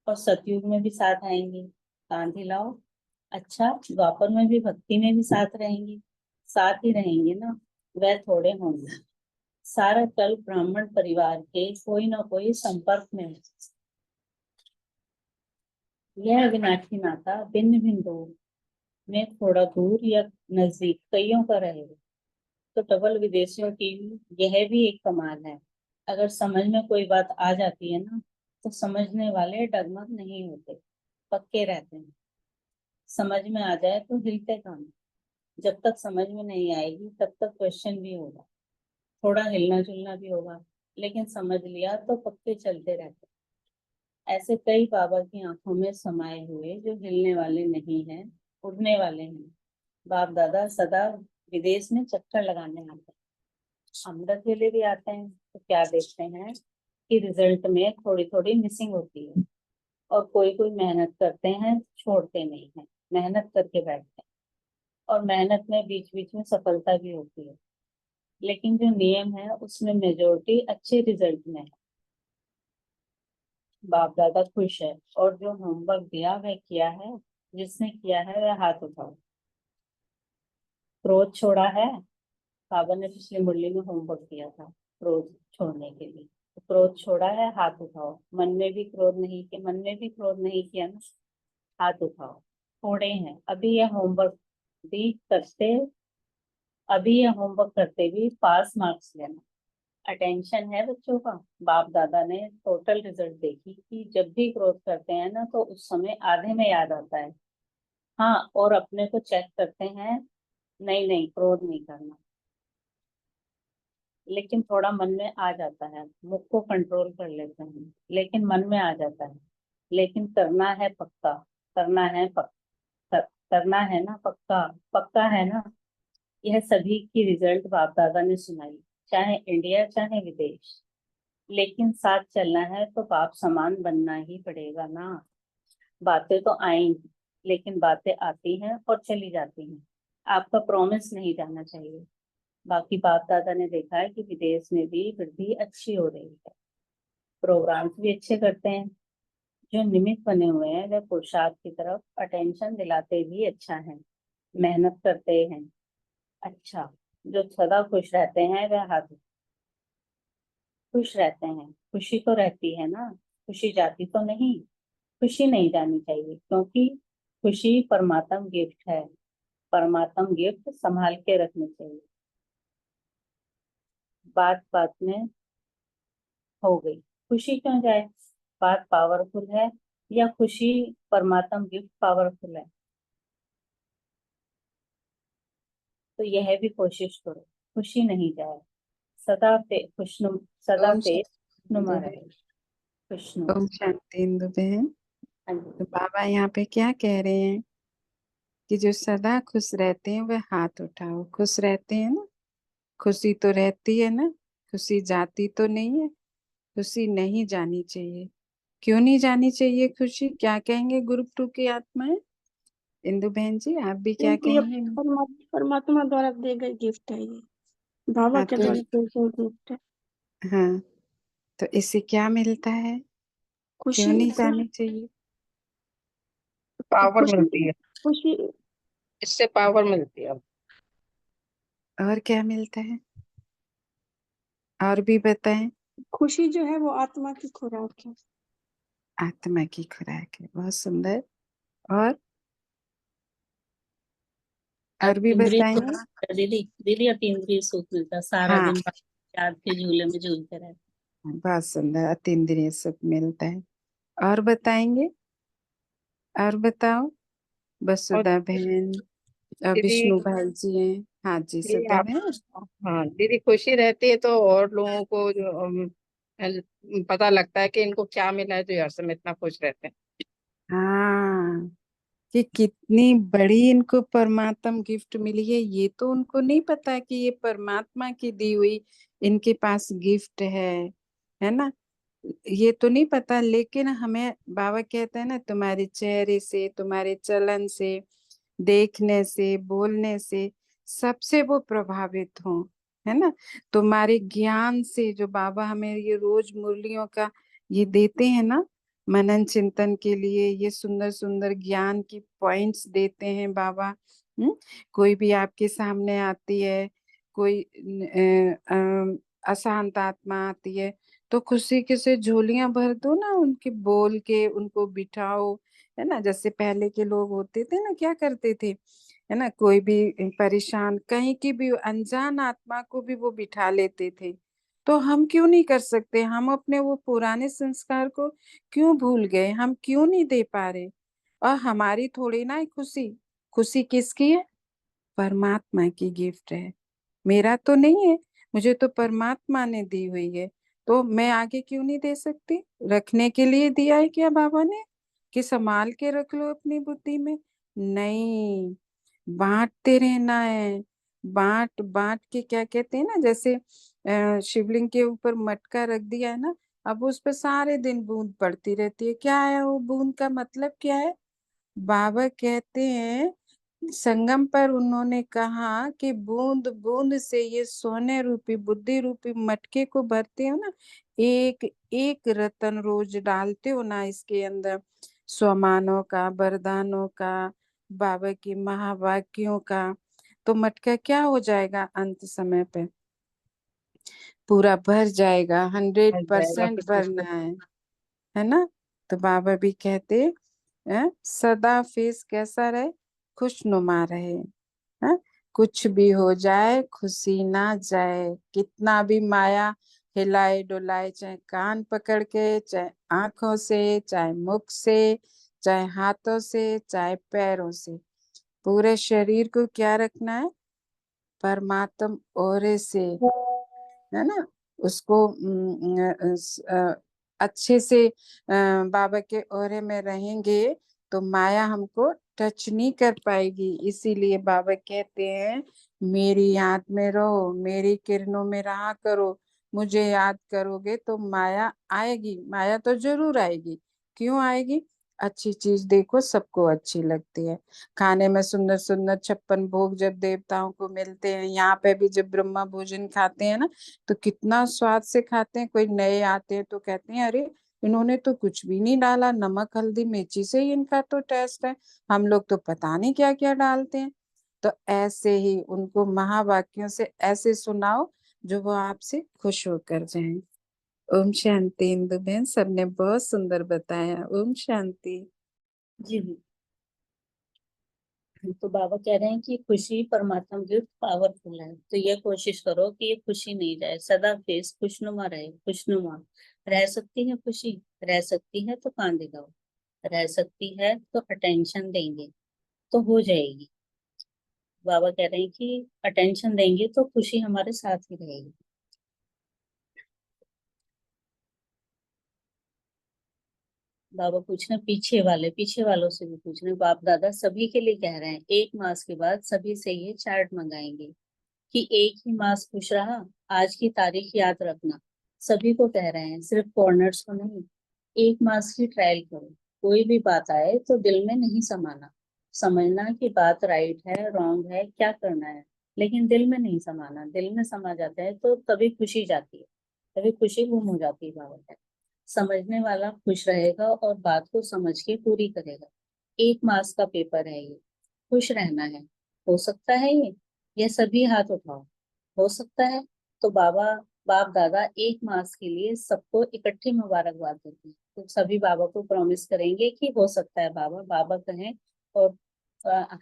और सतयुग में भी साथ आएंगे, कान हिलाओ। अच्छा, द्वापर में भी भक्ति में भी साथ रहेंगे, साथ ही रहेंगे ना, वह थोड़े होंगे। सारा कल ब्राह्मण परिवार के कोई ना कोई संपर्क में है। यह अविनाशी नाता भिन्न भिन्न लोग में थोड़ा दूर या नजदीक कईयों का रहेगा। तो डबल विदेशियों की यह भी एक कमाल है। अगर समझ में कोई बात आ जाती है ना, तो समझने वाले डगमग नहीं होते, पक्के रहते हैं। समझ में आ जाए तो हिलते काम। जब तक समझ में नहीं आएगी तब तक क्वेश्चन भी होगा, थोड़ा हिलना जुलना भी होगा, लेकिन समझ लिया तो पक्के चलते रहते। ऐसे कई बाबा की आंखों में समाये हुए जो हिलने वाले नहीं हैं, उड़ने वाले हैं। बाप दादा सदा विदेश में चक्कर लगाने आते हैं, अमृत वेले भी आते हैं, तो क्या देखते हैं कि रिजल्ट में थोड़ी थोड़ी मिसिंग होती है। और कोई कोई मेहनत करते हैं, छोड़ते नहीं है, मेहनत करके बैठते हैं, और मेहनत में बीच बीच में सफलता भी होती है। लेकिन जो नियम है उसमें मेजोरिटी अच्छे रिजल्ट में है। बाप दादा खुश है, और जो होमवर्क दिया वह किया है, जिसने किया है वह हाथ उठाओ। क्रोध छोड़ा है, बाबा ने पिछली मुरली में होमवर्क दिया था क्रोध छोड़ने के लिए। तो क्रोध छोड़ा है, हाथ उठाओ। मन में भी क्रोध नहीं किया, मन में भी क्रोध नहीं किया ना, हाथ उठाओ। थोड़े हैं अभी यह होमवर्क भी करते, अभी यह होमवर्क करते भी पास मार्क्स लेना। अटेंशन है बच्चों का। बाप दादा ने टोटल रिजल्ट देखी कि जब भी ग्रोथ करते हैं ना, तो उस समय आधे में याद आता है। हाँ, और अपने को चेक करते हैं, नहीं नहीं क्रोध नहीं करना, लेकिन थोड़ा मन में आ जाता है, मुख को कंट्रोल कर लेते हैं, लेकिन मन में आ जाता है। लेकिन करना है पक्का, करना है पक्का, करना है ना पक्का, पक्का है ना। यह सभी की रिजल्ट बाप दादा ने सुनाई, चाहे इंडिया चाहे विदेश। लेकिन साथ चलना है तो बाप समान बनना ही पड़ेगा ना। बातें तो आएंगी, लेकिन बातें आती हैं और चली जाती हैं, आपका प्रॉमिस नहीं जाना चाहिए। बाकी बाप दादा ने देखा है कि विदेश में भी वृद्धि अच्छी हो रही है, प्रोग्राम्स भी अच्छे करते हैं। जो निमित्त बने हुए हैं वे पुरुषार्थ की तरफ अटेंशन दिलाते भी अच्छा है, मेहनत करते हैं। अच्छा, जो सदा खुश रहते हैं वह हाथ खुश रहते हैं। खुशी तो रहती है ना, खुशी जाती तो नहीं। खुशी नहीं जानी चाहिए, क्योंकि खुशी परमात्म गिफ्ट है। परमात्म गिफ्ट संभाल के रखनी चाहिए। बात बात में हो गई, खुशी क्यों जाए? बात पावरफुल है या खुशी परमात्म गिफ्ट पावरफुल है? तो यह भी कोशिश करो, खुशी नहीं जाए। सदा ओम पे शांति नुमा इंदु रहे। बहन। खुशनुमा। ओम शांति इंदु बहन। हाँ जी। तो बाबा यहाँ पे क्या कह रहे हैं कि जो सदा खुश रहते हैं वह हाथ उठाओ। खुश रहते हैं ना, खुशी तो रहती है ना, खुशी जाती तो नहीं है। खुशी नहीं जानी चाहिए। क्यों नहीं जानी चाहिए खुशी? क्या कहेंगे ग्रुप 2 की आत्माएं? इंदु बहन जी आप भी क्या क्योंकि ये कहेंगे? परमात्मा द्वारा दिए गए गिफ्ट है, ये बाबा हाँ के तो द्वारा दिए गए गिफ्ट है। हाँ, तो इससे क्या मिलता है? क्यों खुशी नहीं से जानी चाहिए? पावर खुशी मिलती है, खुशी इससे पावर मिलती है। और क्या मिलता है? और भी बताएं। खुशी जो है वो आत्मा की खुराक है। आत्मा की खुराक है। बहुत सुंदर। और और भी इंद्रिय सुख बताएंगे। मिलता है दीदी। दीदी इंद्रिय सुख मिलता है, सारा हाँ, दिन याद के झूले में झूलते रहते। बहुत सुंदर। अतीन्द्रिय सुख मिलता है। और बताएंगे? और बताओ। और वसुधा बहन और दीदी, विष्णु भाई जी हैं। हाँ जी दीदी सुधा आप, बहन। हाँ दीदी, खुशी रहती है तो और लोगों को जो पता लगता है कि इनको क्या मिला है जो हर समय इतना खुश रहते हैं। हाँ, कि कितनी बड़ी इनको परमात्म गिफ्ट मिली है, ये तो उनको नहीं पता कि ये परमात्मा की दी हुई इनके पास गिफ्ट है ना। ये तो नहीं पता, लेकिन हमें बाबा कहते हैं ना, तुम्हारे चेहरे से, तुम्हारे चलन से, देखने से, बोलने से सबसे वो प्रभावित हो, है ना। तुम्हारे ज्ञान से, जो बाबा हमें ये रोज मुरलियों का ये देते हैं ना, मनन चिंतन के लिए ये सुंदर सुंदर ज्ञान की पॉइंट्स देते हैं बाबा। कोई भी आपके सामने आती है, कोई अशांत आत्मा आती है, तो खुशी के से झोलियां भर दो ना, उनके बोल के उनको बिठाओ, है ना। जैसे पहले के लोग होते थे ना, क्या करते थे, है ना, कोई भी परेशान कहीं की भी अनजान आत्मा को भी वो बिठा लेते थे। तो हम क्यों नहीं कर सकते? हम अपने वो पुराने संस्कार को क्यों भूल गए? हम क्यों नहीं दे पा रहे? और हमारी थोड़ी ना है खुशी। खुशी किसकी है? परमात्मा की गिफ्ट है। मेरा तो नहीं है, मुझे तो परमात्मा ने दी हुई है। तो मैं आगे क्यों नहीं दे सकती? रखने के लिए दिया है क्या बाबा ने, कि संभाल के रख लो अपनी बुद्धि में? नहीं, बांटते रहना है। बांट बांट के, क्या कहते हैं ना, जैसे शिवलिंग के ऊपर मटका रख दिया है ना, अब उस पर सारे दिन बूंद पड़ती रहती है। क्या है वो बूंद का मतलब? क्या है? बाबा कहते हैं, संगम पर उन्होंने कहा कि बूंद बूंद से ये सोने रूपी बुद्धि रूपी मटके को भरते हो ना, एक एक रतन रोज डालते हो ना इसके अंदर, स्वमानों का, वरदानों का, बाबा की महावाक्यों का, तो मटका क्या हो जाएगा? अंत समय पे पूरा भर जाएगा। हंड्रेड मिल जाएगा परसेंट फिर भरना किसको। है ना। तो बाबा भी कहते सदा फेस कैसा रहे? खुशनुमा रहे। हैं? कुछ भी हो जाए खुशी ना जाए। कितना भी माया हिलाए डुलाए, चाहे कान पकड़ के, चाहे आंखों से, चाहे मुख से, चाहे हाथों से, चाहे पैरों से, पूरे शरीर को क्या रखना है? परमात्म ओरे से, है ना। उसको अच्छे से बाबा के ओरे में रहेंगे तो माया हमको टच नहीं कर पाएगी। इसीलिए बाबा कहते हैं, मेरी याद में रहो, मेरी किरणों में रहा करो। मुझे याद करोगे तो माया आएगी, माया तो जरूर आएगी। क्यों आएगी? अच्छी चीज देखो, सबको अच्छी लगती है। खाने में सुंदर सुंदर 56 भोग जब देवताओं को मिलते हैं, यहाँ पे भी जब ब्रह्मा भोजन खाते हैं ना, तो कितना स्वाद से खाते हैं। कोई नए आते हैं तो कहते हैं, अरे इन्होंने तो कुछ भी नहीं डाला, नमक हल्दी मिर्ची से ही इनका तो टेस्ट है। हम लोग तो पता नहीं क्या क्या डालते हैं। तो ऐसे ही उनको महावाक्यों से ऐसे सुनाओ जो वो आपसे खुश होकर जाएं। ओम शांति। इंदु बहन, सबने बहुत सुंदर बताया। ओम शांति। जी तो बाबा कह रहे हैं कि खुशी परमात्मा गिफ्ट पावरफुल है, तो ये कोशिश करो कि ये खुशी नहीं जाए, सदा फेस खुशनुमा रहे। खुशनुमा रह सकती है खुशी, रह सकती है तो कान दिखाओ, रह सकती है तो अटेंशन देंगे तो हो जाएगी। बाबा कह रहे हैं कि अटेंशन देंगे तो खुशी हमारे साथ ही रहेगी। बाबा पूछ रहे पीछे वालों से भी पूछ रहे हैं। बाप दादा सभी के लिए कह रहे हैं, 1 मास के बाद सभी से ये चार्ट मंगाएंगे कि एक ही मास खुश रहा, आज की तारीख याद रखना। सभी को कह रहे हैं, सिर्फ फॉरनर्स को नहीं। 1 मास की ट्रायल करो, कोई भी बात आए तो दिल में नहीं समाना, समझना कि बात राइट है रॉन्ग है क्या करना है, लेकिन दिल में नहीं समाना। दिल में समा जाते हैं तो तभी खुशी जाती है, तभी खुशी गुम हो जाती है। बाबा कहते हैं, समझने वाला खुश रहेगा और बात को समझ के पूरी करेगा। 1 मास का पेपर है ये, खुश रहना है। हो सकता है ये सभी हाथ उठाओ, हो सकता है। तो बाप दादा 1 मास के लिए सबको इकट्ठी मुबारकबाद देते हैं। तो सभी बाबा को प्रॉमिस करेंगे कि हो सकता है बाबा, बाबा कहें और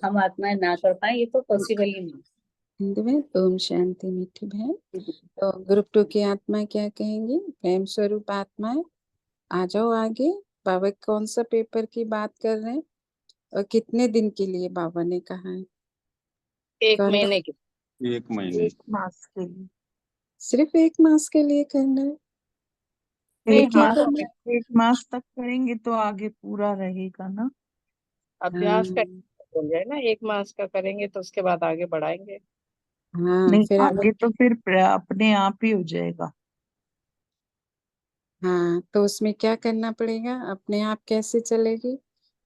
हम आत्माएं ना कर पाए, ये तो पॉसिबल ही नहीं। इंदु बहन, ओम शांति। मीठी बहन, तो ग्रुप 2 की आत्मा क्या कहेंगी? प्रेम स्वरूप आत्माएं आ जाओ आगे। बाबा कौन सा पेपर की बात कर रहे हैं और कितने दिन के लिए बाबा ने कहा है? 1 महीने की। 1 महीने। 1 मास के लिए। सिर्फ 1 मास के लिए करना है? एक क्या मास करना है? 1 मास तक करेंगे तो आगे पूरा रहेगा ना। अभ्यास का हाँ हो जाए ना, 1 मास का करेंगे तो उसके बाद आगे बढ़ाएंगे। हाँ, नहीं, फिर आगे तो फिर अपने आप ही हो जाएगा। हाँ, तो उसमें क्या करना पड़ेगा? अपने आप कैसे चलेगी?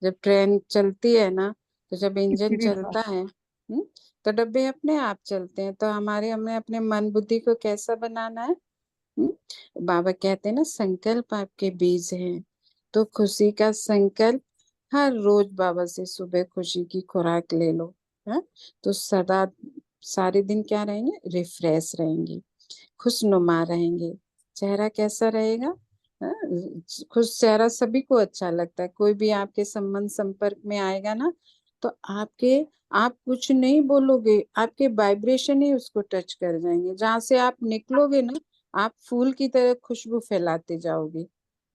जब ट्रेन चलती है ना, तो जब इंजन तीसरी चलता है तो डब्बे अपने आप चलते हैं। तो हमें अपने मन बुद्धि को कैसा बनाना है? बाबा कहते हैं ना, संकल्प आपके बीज हैं। तो खुशी का संकल्प हर रोज बाबा से सुबह खुशी की खुराक ले लो। है तो सदा सारे दिन क्या रहेंगे? रिफ्रेश रहेंगे, खुशनुमा रहेंगे। चेहरा कैसा रहेगा? हाँ, खुश चेहरा सभी को अच्छा लगता है। कोई भी आपके संबंध संपर्क में आएगा ना, तो आप कुछ नहीं बोलोगे, आपके वाइब्रेशन ही उसको टच कर जाएंगे। जहां से आप निकलोगे ना, आप फूल की तरह खुशबू फैलाते जाओगे।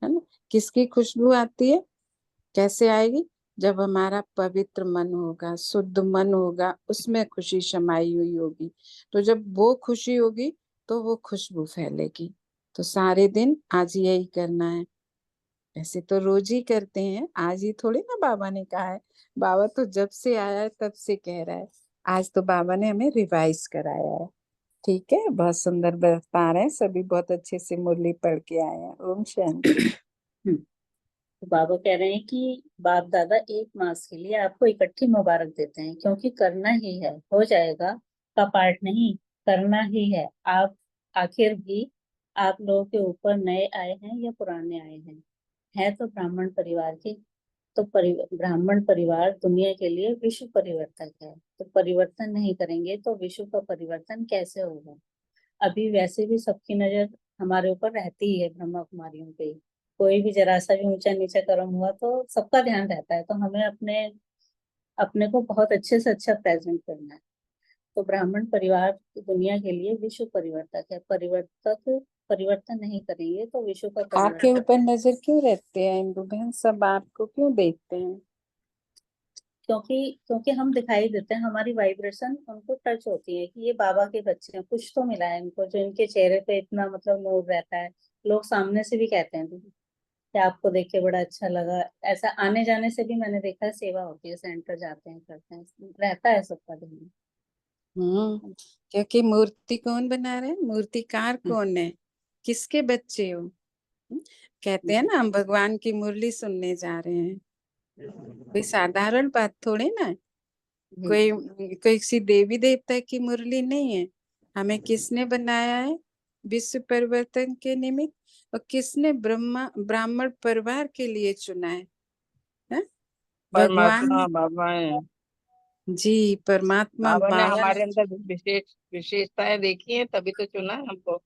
है ना? किसकी खुशबू आती है? कैसे आएगी? जब हमारा पवित्र मन होगा, शुद्ध मन होगा, उसमें खुशी समाई हुई होगी। तो जब वो खुशी होगी तो वो खुशबू फैलेगी। तो सारे दिन आज यही करना है। ऐसे तो रोज ही करते हैं, आज ही थोड़ी ना बाबा ने कहा है। बाबा तो जब से आया है तब से कह रहा है। आज तो बाबा ने हमें रिवाइज कराया है। ठीक है, बहुत सुंदर बता रहे हैं सभी, बहुत अच्छे से मुरली पढ़ के आए हैं। ओम शांति। तो बाबा कह रहे हैं कि बाप दादा 1 मास के लिए आपको इकट्ठी मुबारक देते हैं, क्योंकि करना ही है, हो जाएगा का पार्ट नहीं, करना ही है। आप आखिर भी आप लोगों के ऊपर नए आए हैं या पुराने आए हैं तो ब्राह्मण परिवार के। तो ब्राह्मण परिवार दुनिया के लिए विश्व परिवर्तक है। तो परिवर्तन नहीं करेंगे तो विश्व का परिवर्तन कैसे होगा? अभी वैसे भी सबकी नजर हमारे ऊपर रहती ही है, ब्रह्मा कुमारियों पे ही। कोई भी जरा सा भी ऊंचा नीचा कर्म हुआ तो सबका ध्यान रहता है। तो हमें अपने अपने को बहुत अच्छे से अच्छा प्रेजेंट करना है। तो ब्राह्मण परिवार दुनिया के लिए विश्व परिवर्तक है। परिवर्तन नहीं करेंगे तो विश्व का आपके परिवर्तन। ऊपर नजर क्यों रहते हैं इंदु बहन? सब आपको क्यों देखते हैं? क्योंकि हम दिखाई देते हैं, हमारी वाइब्रेशन उनको टच होती है कि ये बाबा के बच्चे हैं। कुछ तो मिला है इनको, जो इनके चेहरे पे इतना मतलब नूर रहता है। लोग सामने से भी कहते हैं कि आपको देख के बड़ा अच्छा लगा। ऐसा आने जाने से भी मैंने देखा है, सेवा होती है, सेंटर जाते हैं करते हैं, रहता है सबका ध्यान। क्योंकि मूर्ति कौन बना रहे हैं? मूर्तिकार कौन है? किसके बच्चे हो? कहते हैं ना, हम भगवान की मुरली सुनने जा रहे हैं। कोई साधारण बात थोड़ी ना है। कोई किसी देवी देवता की मुरली नहीं है। हमें किसने बनाया है? विश्व परिवर्तन के निमित्त। और किसने ब्राह्मण परिवार के लिए चुना है? भगवान परमात्मा बाबा है। जी, परमात्मा बाबा ने बाबा हमारे अंदर विशेषताएं देखी हैं, तभी तो चुना है हमको।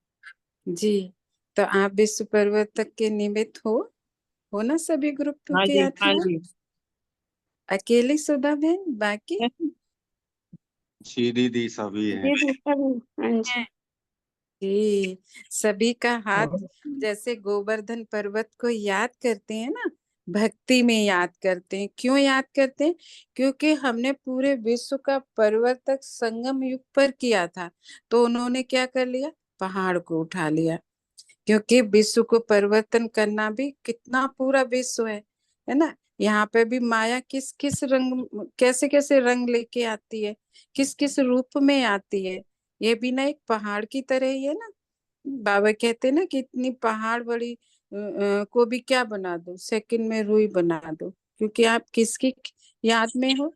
जी, तो आप विश्व परिवर्तक के निमित्त हो ना सभी ग्रुप हाँ की जी, हाँ आत्मा? जी। अकेली सुधा बहन, बाकी जी दीदी सभी हैं। जी सभी, हाँ जी। जी, सभी का हाथ जैसे गोवर्धन पर्वत को याद करते हैं ना, भक्ति में याद करते हैं। क्यों याद करते हैं? क्योंकि हमने पूरे विश्व का परिवर्तक संगम युग पर किया था, तो उन्होंने क्या कर लिया? पहाड़ को उठा लिया। क्योंकि विश्व को परिवर्तन करना भी कितना पूरा विश्व है ना। यहाँ पे भी माया किस किस रंग, कैसे कैसे रंग लेके आती है, किस किस रूप में आती है। ये भी ना एक पहाड़ की तरह ही है ना। बाबा कहते ना कि इतनी पहाड़ बड़ी को भी क्या बना दो, सेकंड में रुई बना दो। क्योंकि आप किसकी याद में हो,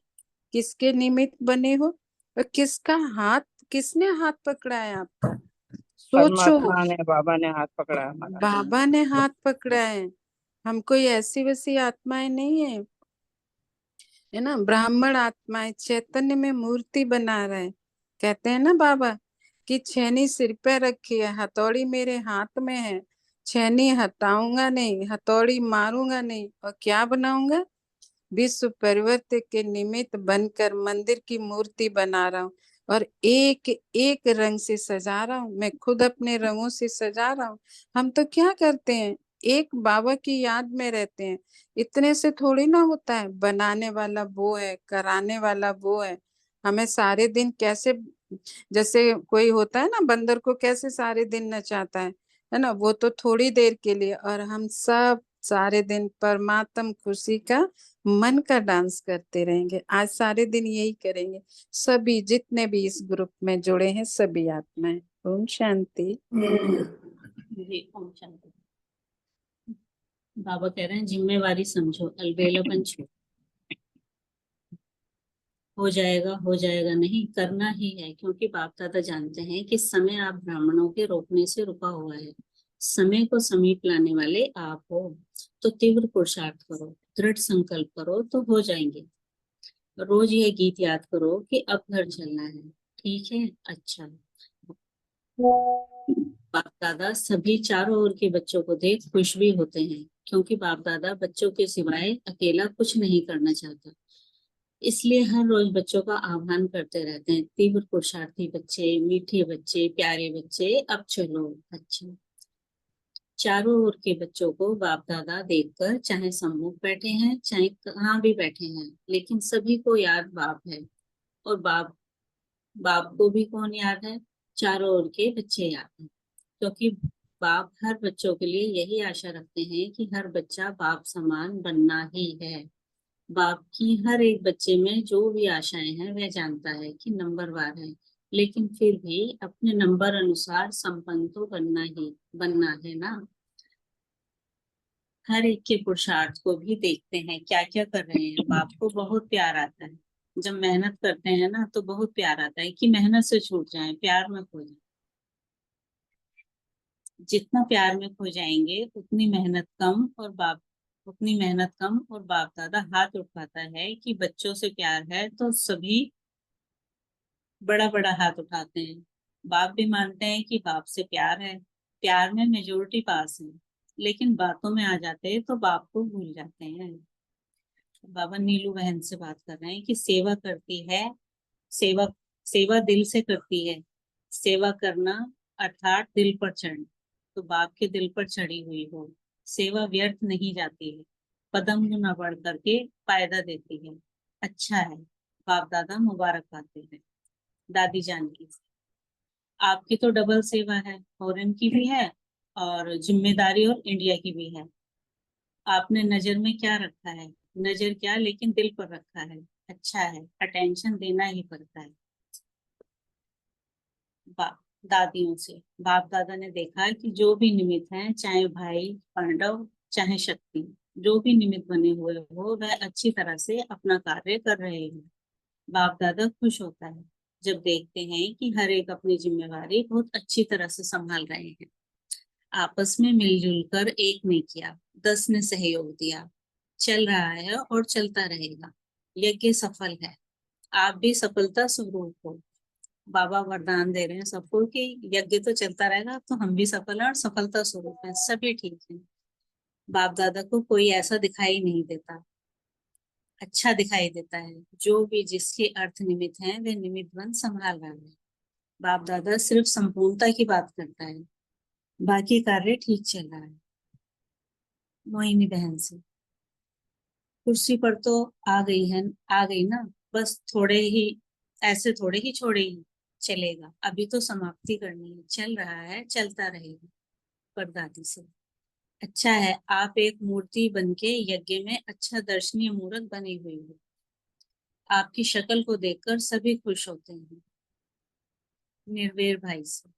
किसके निमित्त बने हो, और किसका हाथ, किसने हाथ पकड़ा है आपका। सोचो, परमात्मा ने, बाबा ने हाथ पकड़ा है हमारा। बाबा ने हाथ पकड़ा है। हम कोई ऐसी वैसी आत्माएं नहीं है ना। ब्राह्मण आत्माएं चैतन्य में मूर्ति बना रहे हैं। कहते हैं ना बाबा कि छेनी सिर पे रखी है, हथौड़ी मेरे हाथ में है, छेनी हटाऊंगा नहीं, हथौड़ी मारूंगा नहीं, और क्या बनाऊंगा? विश्व परिवर्तन के निमित्त बनकर मंदिर की मूर्ति बना रहा हूँ, और एक एक रंग से सजा रहा हूँ। मैं खुद अपने रंगों से सजा रहा हूँ। हम तो क्या करते हैं, एक बाबा की याद में रहते हैं। इतने से थोड़ी ना होता है। बनाने वाला वो है, कराने वाला वो है। हमें सारे दिन कैसे, जैसे कोई होता है ना बंदर को कैसे सारे दिन नचाता है ना, वो तो थोड़ी देर के लिए। और हम सब सारे दिन परमात्म खुशी का मन का डांस करते रहेंगे। आज सारे दिन यही करेंगे, सभी जितने भी इस ग्रुप में जुड़े हैं, सभी आत्माएं। ओम शांति। जी ओम शांति। बाबा कह रहे हैं जिम्मेवारी समझो, अलबेलापन छोड़ो। हो जाएगा नहीं, करना ही है। क्योंकि बाप दादा जानते हैं कि समय आप ब्राह्मणों के रोकने से रुका हुआ है। समय को समीप लाने वाले आप हो, तो तीव्र पुरुषार्थ करो, दृढ़ संकल्प करो, तो हो जाएंगे। रोज ये गीत याद करो कि अब घर चलना है। ठीक है, अच्छा। बाप दादा सभी चारों ओर के बच्चों को देख खुश भी होते हैं, क्योंकि बाप दादा बच्चों के सिवाय अकेला कुछ नहीं करना चाहता। इसलिए हर रोज बच्चों का आह्वान करते रहते हैं, तीव्र पुरुषार्थी बच्चे, मीठे बच्चे, प्यारे बच्चे, अब चलो। अच्छा, चारों ओर के बच्चों को बाप दादा देखकर, चाहे सम्मुख बैठे हैं चाहे कहाँ भी बैठे हैं, लेकिन सभी को याद बाप है। और बाप बाप को भी कौन याद है? चारों ओर के बच्चे याद हैं। क्योंकि बाप हर बच्चों के लिए यही आशा रखते हैं कि हर बच्चा बाप समान बनना ही है। बाप की हर एक बच्चे में जो भी आशाएं हैं वह जानता है कि नंबरवार है, लेकिन फिर भी अपने नंबर अनुसार संपन्न तो बनना है ना। हर एक के पुरुषार्थ को भी देखते हैं, क्या क्या कर रहे हैं। बाप को बहुत प्यार आता है जब मेहनत करते हैं ना, तो बहुत प्यार आता है कि मेहनत से छूट जाए, प्यार में खो जाए। जितना प्यार में खो जाएंगे उतनी मेहनत कम, और बाप दादा हाथ उठाता है कि बच्चों से प्यार है तो सभी बड़ा बड़ा हाथ उठाते हैं। बाप भी मानते हैं कि बाप से प्यार है, प्यार में मेजोरिटी पास है, लेकिन बातों में आ जाते हैं तो बाप को भूल जाते हैं। बाबा नीलू बहन से बात कर रहे हैं कि सेवा करती है, सेवा सेवा दिल से करती है। सेवा करना अर्थात दिल पर चढ़ना, तो बाप के दिल पर चढ़ी हुई हो। सेवा व्यर्थ नहीं जाती है, कदम न बढ़ करके फायदा देती है। अच्छा है, बाप दादा मुबारक पाते हैं। दादी जान की, आपकी तो डबल सेवा है, फॉरेन की भी है और जिम्मेदारी और इंडिया की भी है। आपने नजर में क्या रखा है? नजर क्या, लेकिन दिल पर रखा है। अच्छा है, अटेंशन देना ही पड़ता है। बाप दादियों से, बाप दादा ने देखा कि जो भी निमित्त हैं, चाहे भाई पांडव चाहे शक्ति, जो भी निमित्त बने हुए हो वह अच्छी तरह से अपना कार्य कर रहे हैं। बाप दादा खुश होता है जब देखते हैं कि हर एक अपनी जिम्मेवारी बहुत अच्छी तरह से संभाल रहे हैं। आपस में मिलजुल कर एक ने किया, 10 ने सहयोग दिया, चल रहा है और चलता रहेगा। यज्ञ सफल है। आप भी सफलता स्वरूप हो। बाबा वरदान दे रहे हैं सबको कि यज्ञ तो चलता रहेगा, तो हम भी सफल हैं और सफलता स्वरूप हैं, सभी ठीक है। बाप दादा को कोई ऐसा दिखाई नहीं देता, अच्छा दिखाई देता है। जो भी जिसके अर्थ निमित्त हैं वे निमित्त बन संभाल रहा है। बाप दादा सिर्फ संपूर्णता की बात करता है, बाकी कार्य ठीक चल रहा है। मोहिनी बहन से कुर्सी पर तो आ गई है, आ गई ना, बस थोड़े ही, ऐसे थोड़े ही छोड़े ही चलेगा, अभी तो समाप्ति करनी है। चल रहा है, चलता रहेगा। परदादी से अच्छा है आप एक मूर्ति बनके यज्ञ में अच्छा दर्शनीय मूर्त बनी हुई हो। आपकी शक्ल को देखकर सभी खुश होते हैं। निर्वेर भाई से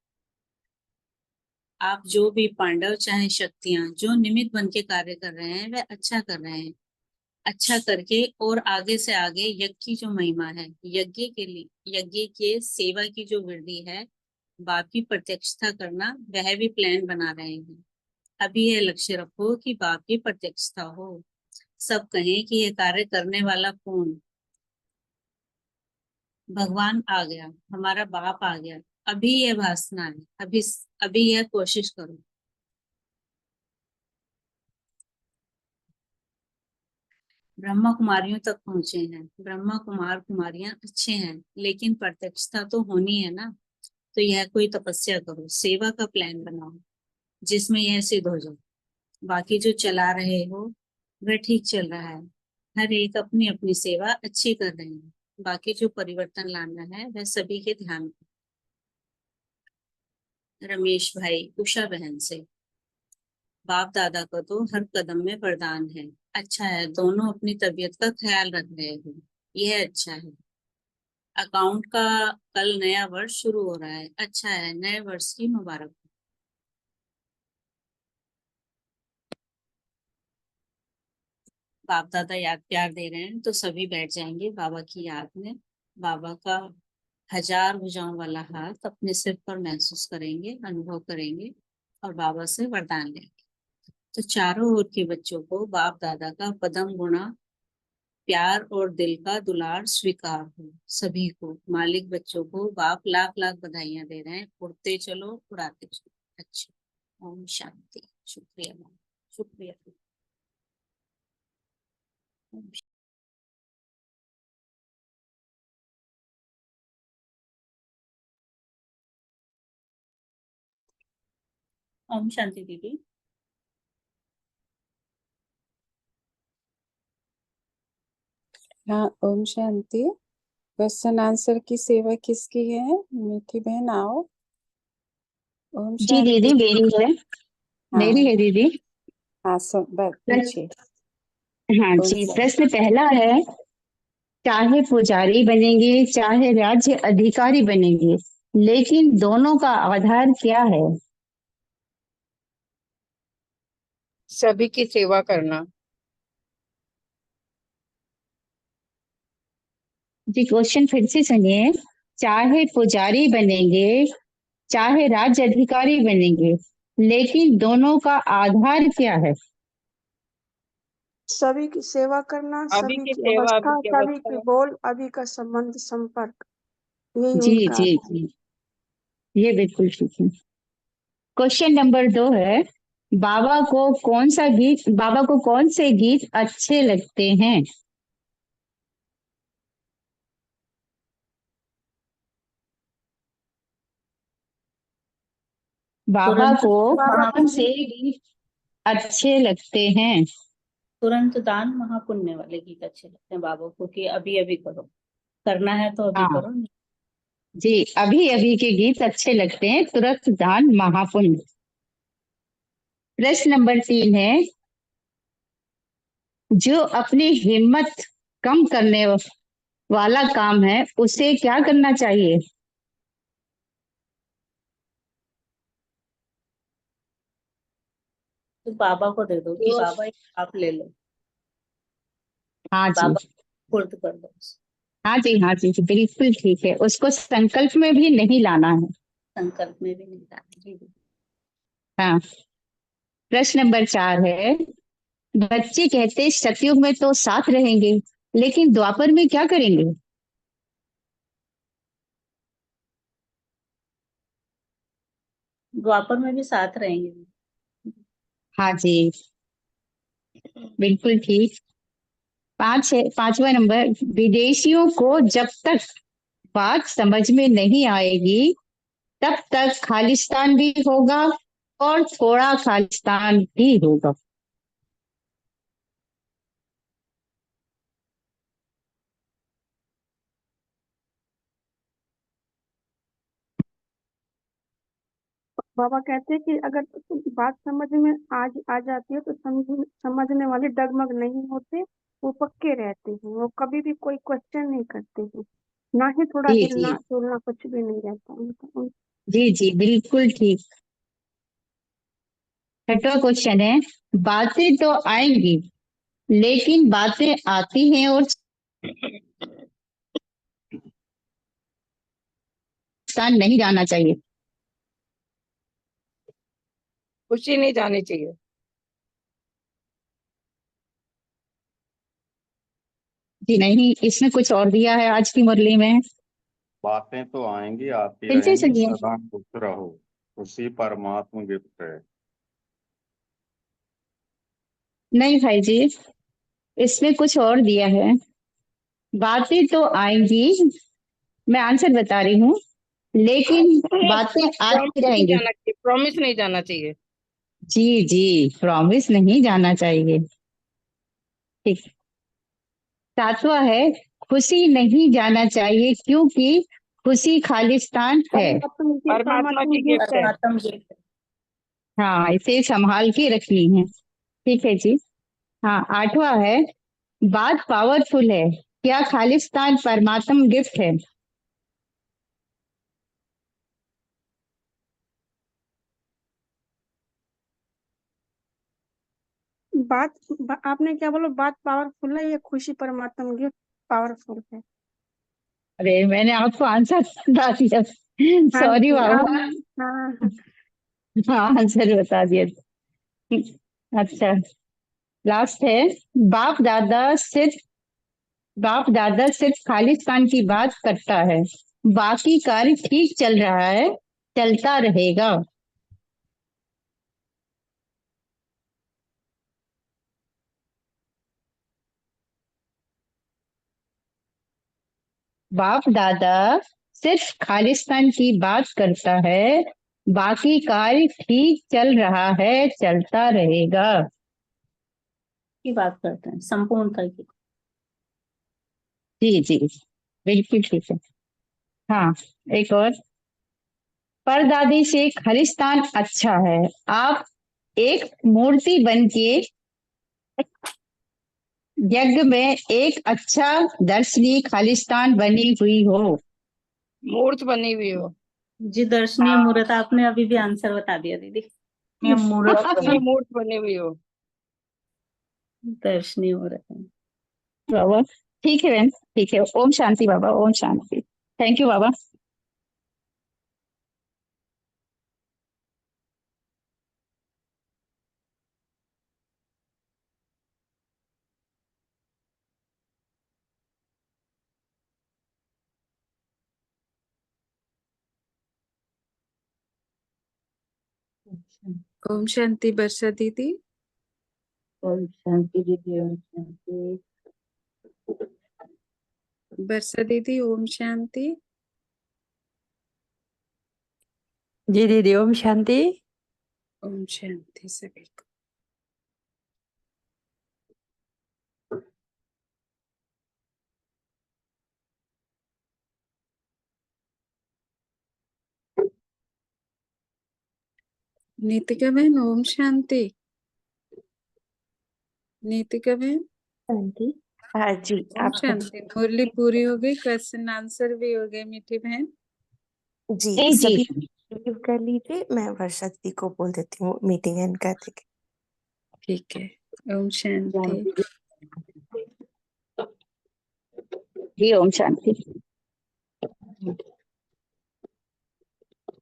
आप जो भी पांडव चाहे शक्तियां जो निमित्त बन के कार्य कर रहे हैं वे अच्छा कर रहे हैं। अच्छा करके और आगे से आगे यज्ञ की जो महिमा है, यज्ञ के लिए, यज्ञ के सेवा की जो वृद्धि है, बाप की प्रत्यक्षता करना, वह भी प्लान बना रहे हैं। अभी यह लक्ष्य रखो कि बाप की प्रत्यक्षता हो। सब कहें कि यह कार्य करने वाला कौन? भगवान आ गया, हमारा बाप आ गया। अभी यह वासना है, अभी यह कोशिश करो। ब्रह्मा कुमारियों तक पहुंचे हैं। ब्रह्मा कुमार कुमारियां अच्छे हैं, लेकिन प्रत्यक्षता तो होनी है ना। तो यह कोई तपस्या करो, सेवा का प्लान बनाओ जिसमें यह सिद्ध हो जाए। बाकी जो चला रहे हो वह ठीक चल रहा है, हर एक अपनी अपनी सेवा अच्छी कर रहे हैं। बाकी जो परिवर्तन लाना है वह सभी के ध्यान में। रमेश भाई उषा बहन से बाप दादा का तो हर कदम में वरदान है। अच्छा है दोनों अपनी तबीयत का ख्याल रख रहे हो, यह अच्छा है। अकाउंट का कल नया वर्ष शुरू हो रहा है, अच्छा है, नए वर्ष की मुबारक हो। बाप दादा याद प्यार दे रहे हैं, तो सभी बैठ जाएंगे बाबा की याद में। बाबा का 1000 भुजाओं वाला हाथ अपने सिर पर महसूस करेंगे, अनुभव करेंगे और बाबा से वरदान लेंगे। तो चारों ओर के बच्चों को बाप दादा का पदम गुणा प्यार और दिल का दुलार स्वीकार हो। सभी को, मालिक बच्चों को बाप लाख लाख बधाइयां दे रहे हैं। उड़ते चलो, उड़ाते चलो। अच्छा, ओम शांति। शुक्रिया मैम, शुक्रिया। ओम शांति दीदी। हाँ, ओम शांति। क्वेश्चन आंसर की सेवा किसकी है? मीठी बहन आओ। ओम जी शांति। दीदी मेरी है, मेरी हाँ है दीदी। हाँ, सब प्रश्न, पूछिए। हाँ ओम जी, शांति। प्रश्न पहला है, चाहे पुजारी बनेंगे चाहे राज्य अधिकारी बनेंगे, लेकिन दोनों का आधार क्या है? सभी की सेवा करना। जी क्वेश्चन फिर से सुनिए, चाहे पुजारी बनेंगे चाहे राज्य अधिकारी बनेंगे, लेकिन दोनों का आधार क्या है? सभी की सेवा करना, अभी सभी की की सेवा, अभी अवस्था, की सभी की अवस्था। बोल, अभी का संबंध, संपर्क, यही जी उनका। जी जी, ये बिल्कुल ठीक है। क्वेश्चन नंबर 2 है, बाबा को कौन से गीत अच्छे लगते हैं? बाबा तुरंत को बाबा कौन से गीत अच्छे लगते हैं? तुरंत दान महापुण्य वाले गीत अच्छे लगते हैं बाबा को, कि अभी अभी करो, करना है तो अभी हाँ करो। जी, अभी अभी के गीत अच्छे लगते हैं, तुरंत दान महापुण्य। प्रश्न नंबर 3 है, जो अपनी हिम्मत कम करने वाला काम है उसे क्या करना चाहिए? तो बाबा को दे दो कि जो, बाबा आप ले लो, हाँ जी, बाबा पूर्त कर दो। हाँ जी, हाँ जी, बिल्कुल ठीक है, उसको संकल्प में भी नहीं लाना है। संकल्प में भी नहीं डालना। जी जी। हाँ। प्रश्न नंबर 4 है, बच्चे कहते सतयुग में तो साथ रहेंगे, लेकिन द्वापर में क्या करेंगे? द्वापर में भी साथ रहेंगे। हाँ जी, बिल्कुल ठीक। पांचवा नंबर, विदेशियों को जब तक बात समझ में नहीं आएगी तब तक खालिस्तान भी होगा और थोड़ा खालिस्तान भी होगा। बाबा कहते हैं कि अगर बात समझ में आ जाती है तो समझने वाले डगमग नहीं होते, वो पक्के रहते हैं, वो कभी भी कोई क्वेश्चन नहीं करते हैं, ना ही थोड़ा जी जी हिलना डुलना कुछ भी नहीं रहता उनका। जी जी, बिल्कुल ठीक। छठवा क्वेश्चन है, बातें तो आएंगी लेकिन बातें आती हैं और स्थान नहीं जाना चाहिए। खुशी नहीं जानी चाहिए। जी नहीं, इसमें कुछ और दिया है आज की मुरली में। बातें तो आएंगी आती फिर से रहेंगी, सुनिए। सदा खुश रहो, उसी परमात्मा गिफ्ट है। नहीं भाई जी, इसमें कुछ और दिया है। बातें तो आएंगी, मैं आंसर बता रही हूँ, लेकिन बातें आती प्रॉमिस नहीं रहेंगी। जाना चाहिए, प्रॉमिस नहीं जाना चाहिए। जी जी, प्रॉमिस नहीं जाना चाहिए। ठीक। सातवां है, खुशी नहीं जाना चाहिए क्योंकि खुशी खालिस्तान है। परमात्मा की गिफ्ट है। परमात्मा गिफ्ट। हाँ, इसे संभाल के रखनी है। ठीक है जी। हाँ, आठवां है, बात पावरफुल है, क्या खालिस्तान परमात्म गिफ्ट है? आपने क्या बोला, बात पावरफुल है, ये खुशी परमात्मा गिफ्ट पावरफुल है। अरे मैंने आपको आंसर बता दिया, हाँ सॉरी जी, बाबा। हाँ। हाँ, आंसर बता दिया। अच्छा, लास्ट है, बाप दादा सिर्फ बाप दादा सिर्फ खालिस्तान की बात करता है, बाकी कार्य ठीक चल रहा है, चलता रहेगा। बाप दादा सिर्फ खालिस्तान की बात करता है, बाकी कार्य ठीक चल रहा है, चलता रहेगा। की बात करते हैं संपूर्णता की। जी जी, बिल्कुल ठीक है। हाँ, एक और, परदादी से खालिस्तान अच्छा है, आप एक मूर्ति बन के यज्ञ में एक अच्छा दर्शनीय खालिस्तान बनी हुई हो। मूर्त बनी हुई हो। जी, दर्शनीय मूर्त। आपने अभी भी आंसर बता दिया दीदी। दर्शनीय मूर्त बनी हुई हो। दर्शनीय मूर्त है। बाबा ठीक है बहन, ठीक है। ओम शांति बाबा, ओम शांति। थैंक यू बाबा। ओम शांति वर्षा दीदी। ओम शांति दीदी, ओम शांति। वर्षा दीदी ओम शांति। जी दीदी, ओम शांति। ओम शांति सभी को। नीतिका बहन ओम शांति। नीतिका बहन शांति। हाँ जी, ओम आप शांति। मुरली पूरी हो गई, क्वेश्चन आंसर भी हो गए मीठी बहन। जी जी जी, सभी लीव कर लीजिए, मैं वर्षा दीदी को बोल देती हूँ मीटिंग एंड कर देगी। ठीक है, ओम शांति। जी ओम शांति।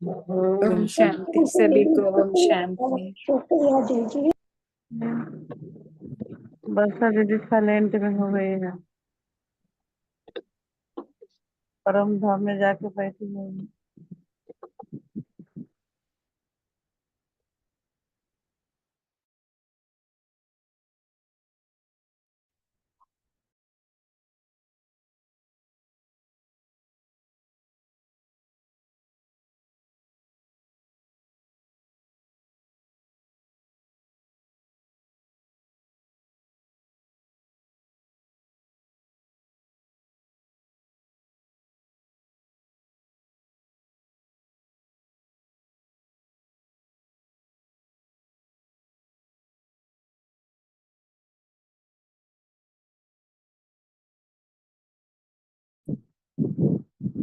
ओम शांति सभी को, ओम शांति। वर्षा दीदी साइलेंट में हो गई है, परम धाम में जाके बैठी है।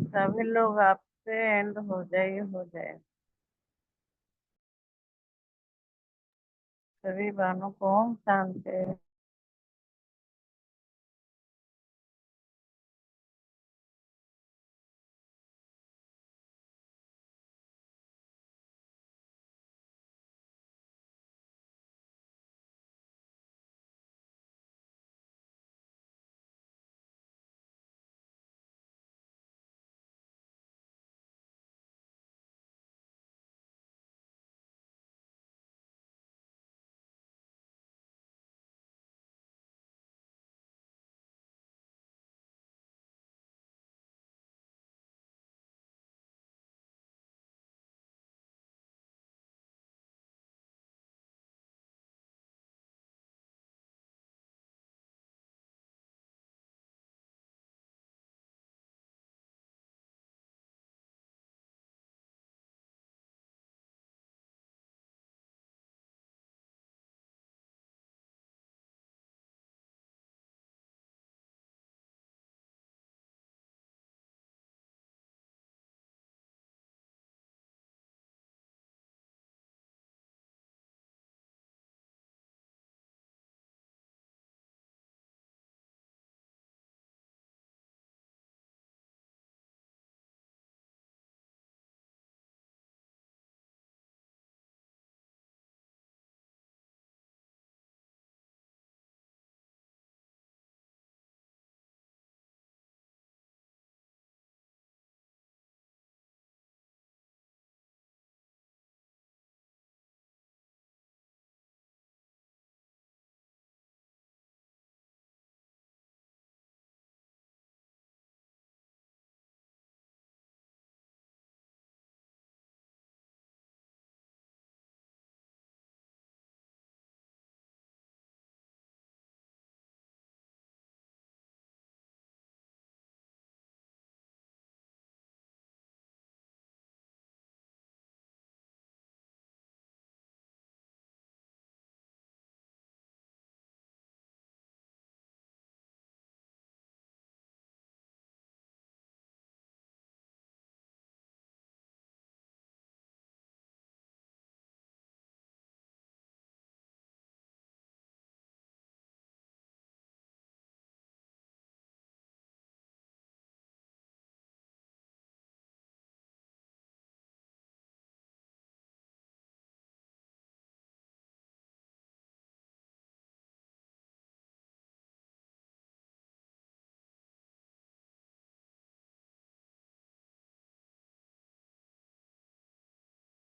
सभी लोग आपसे एंड हो जाए। सभी बहनों को ओम शांति।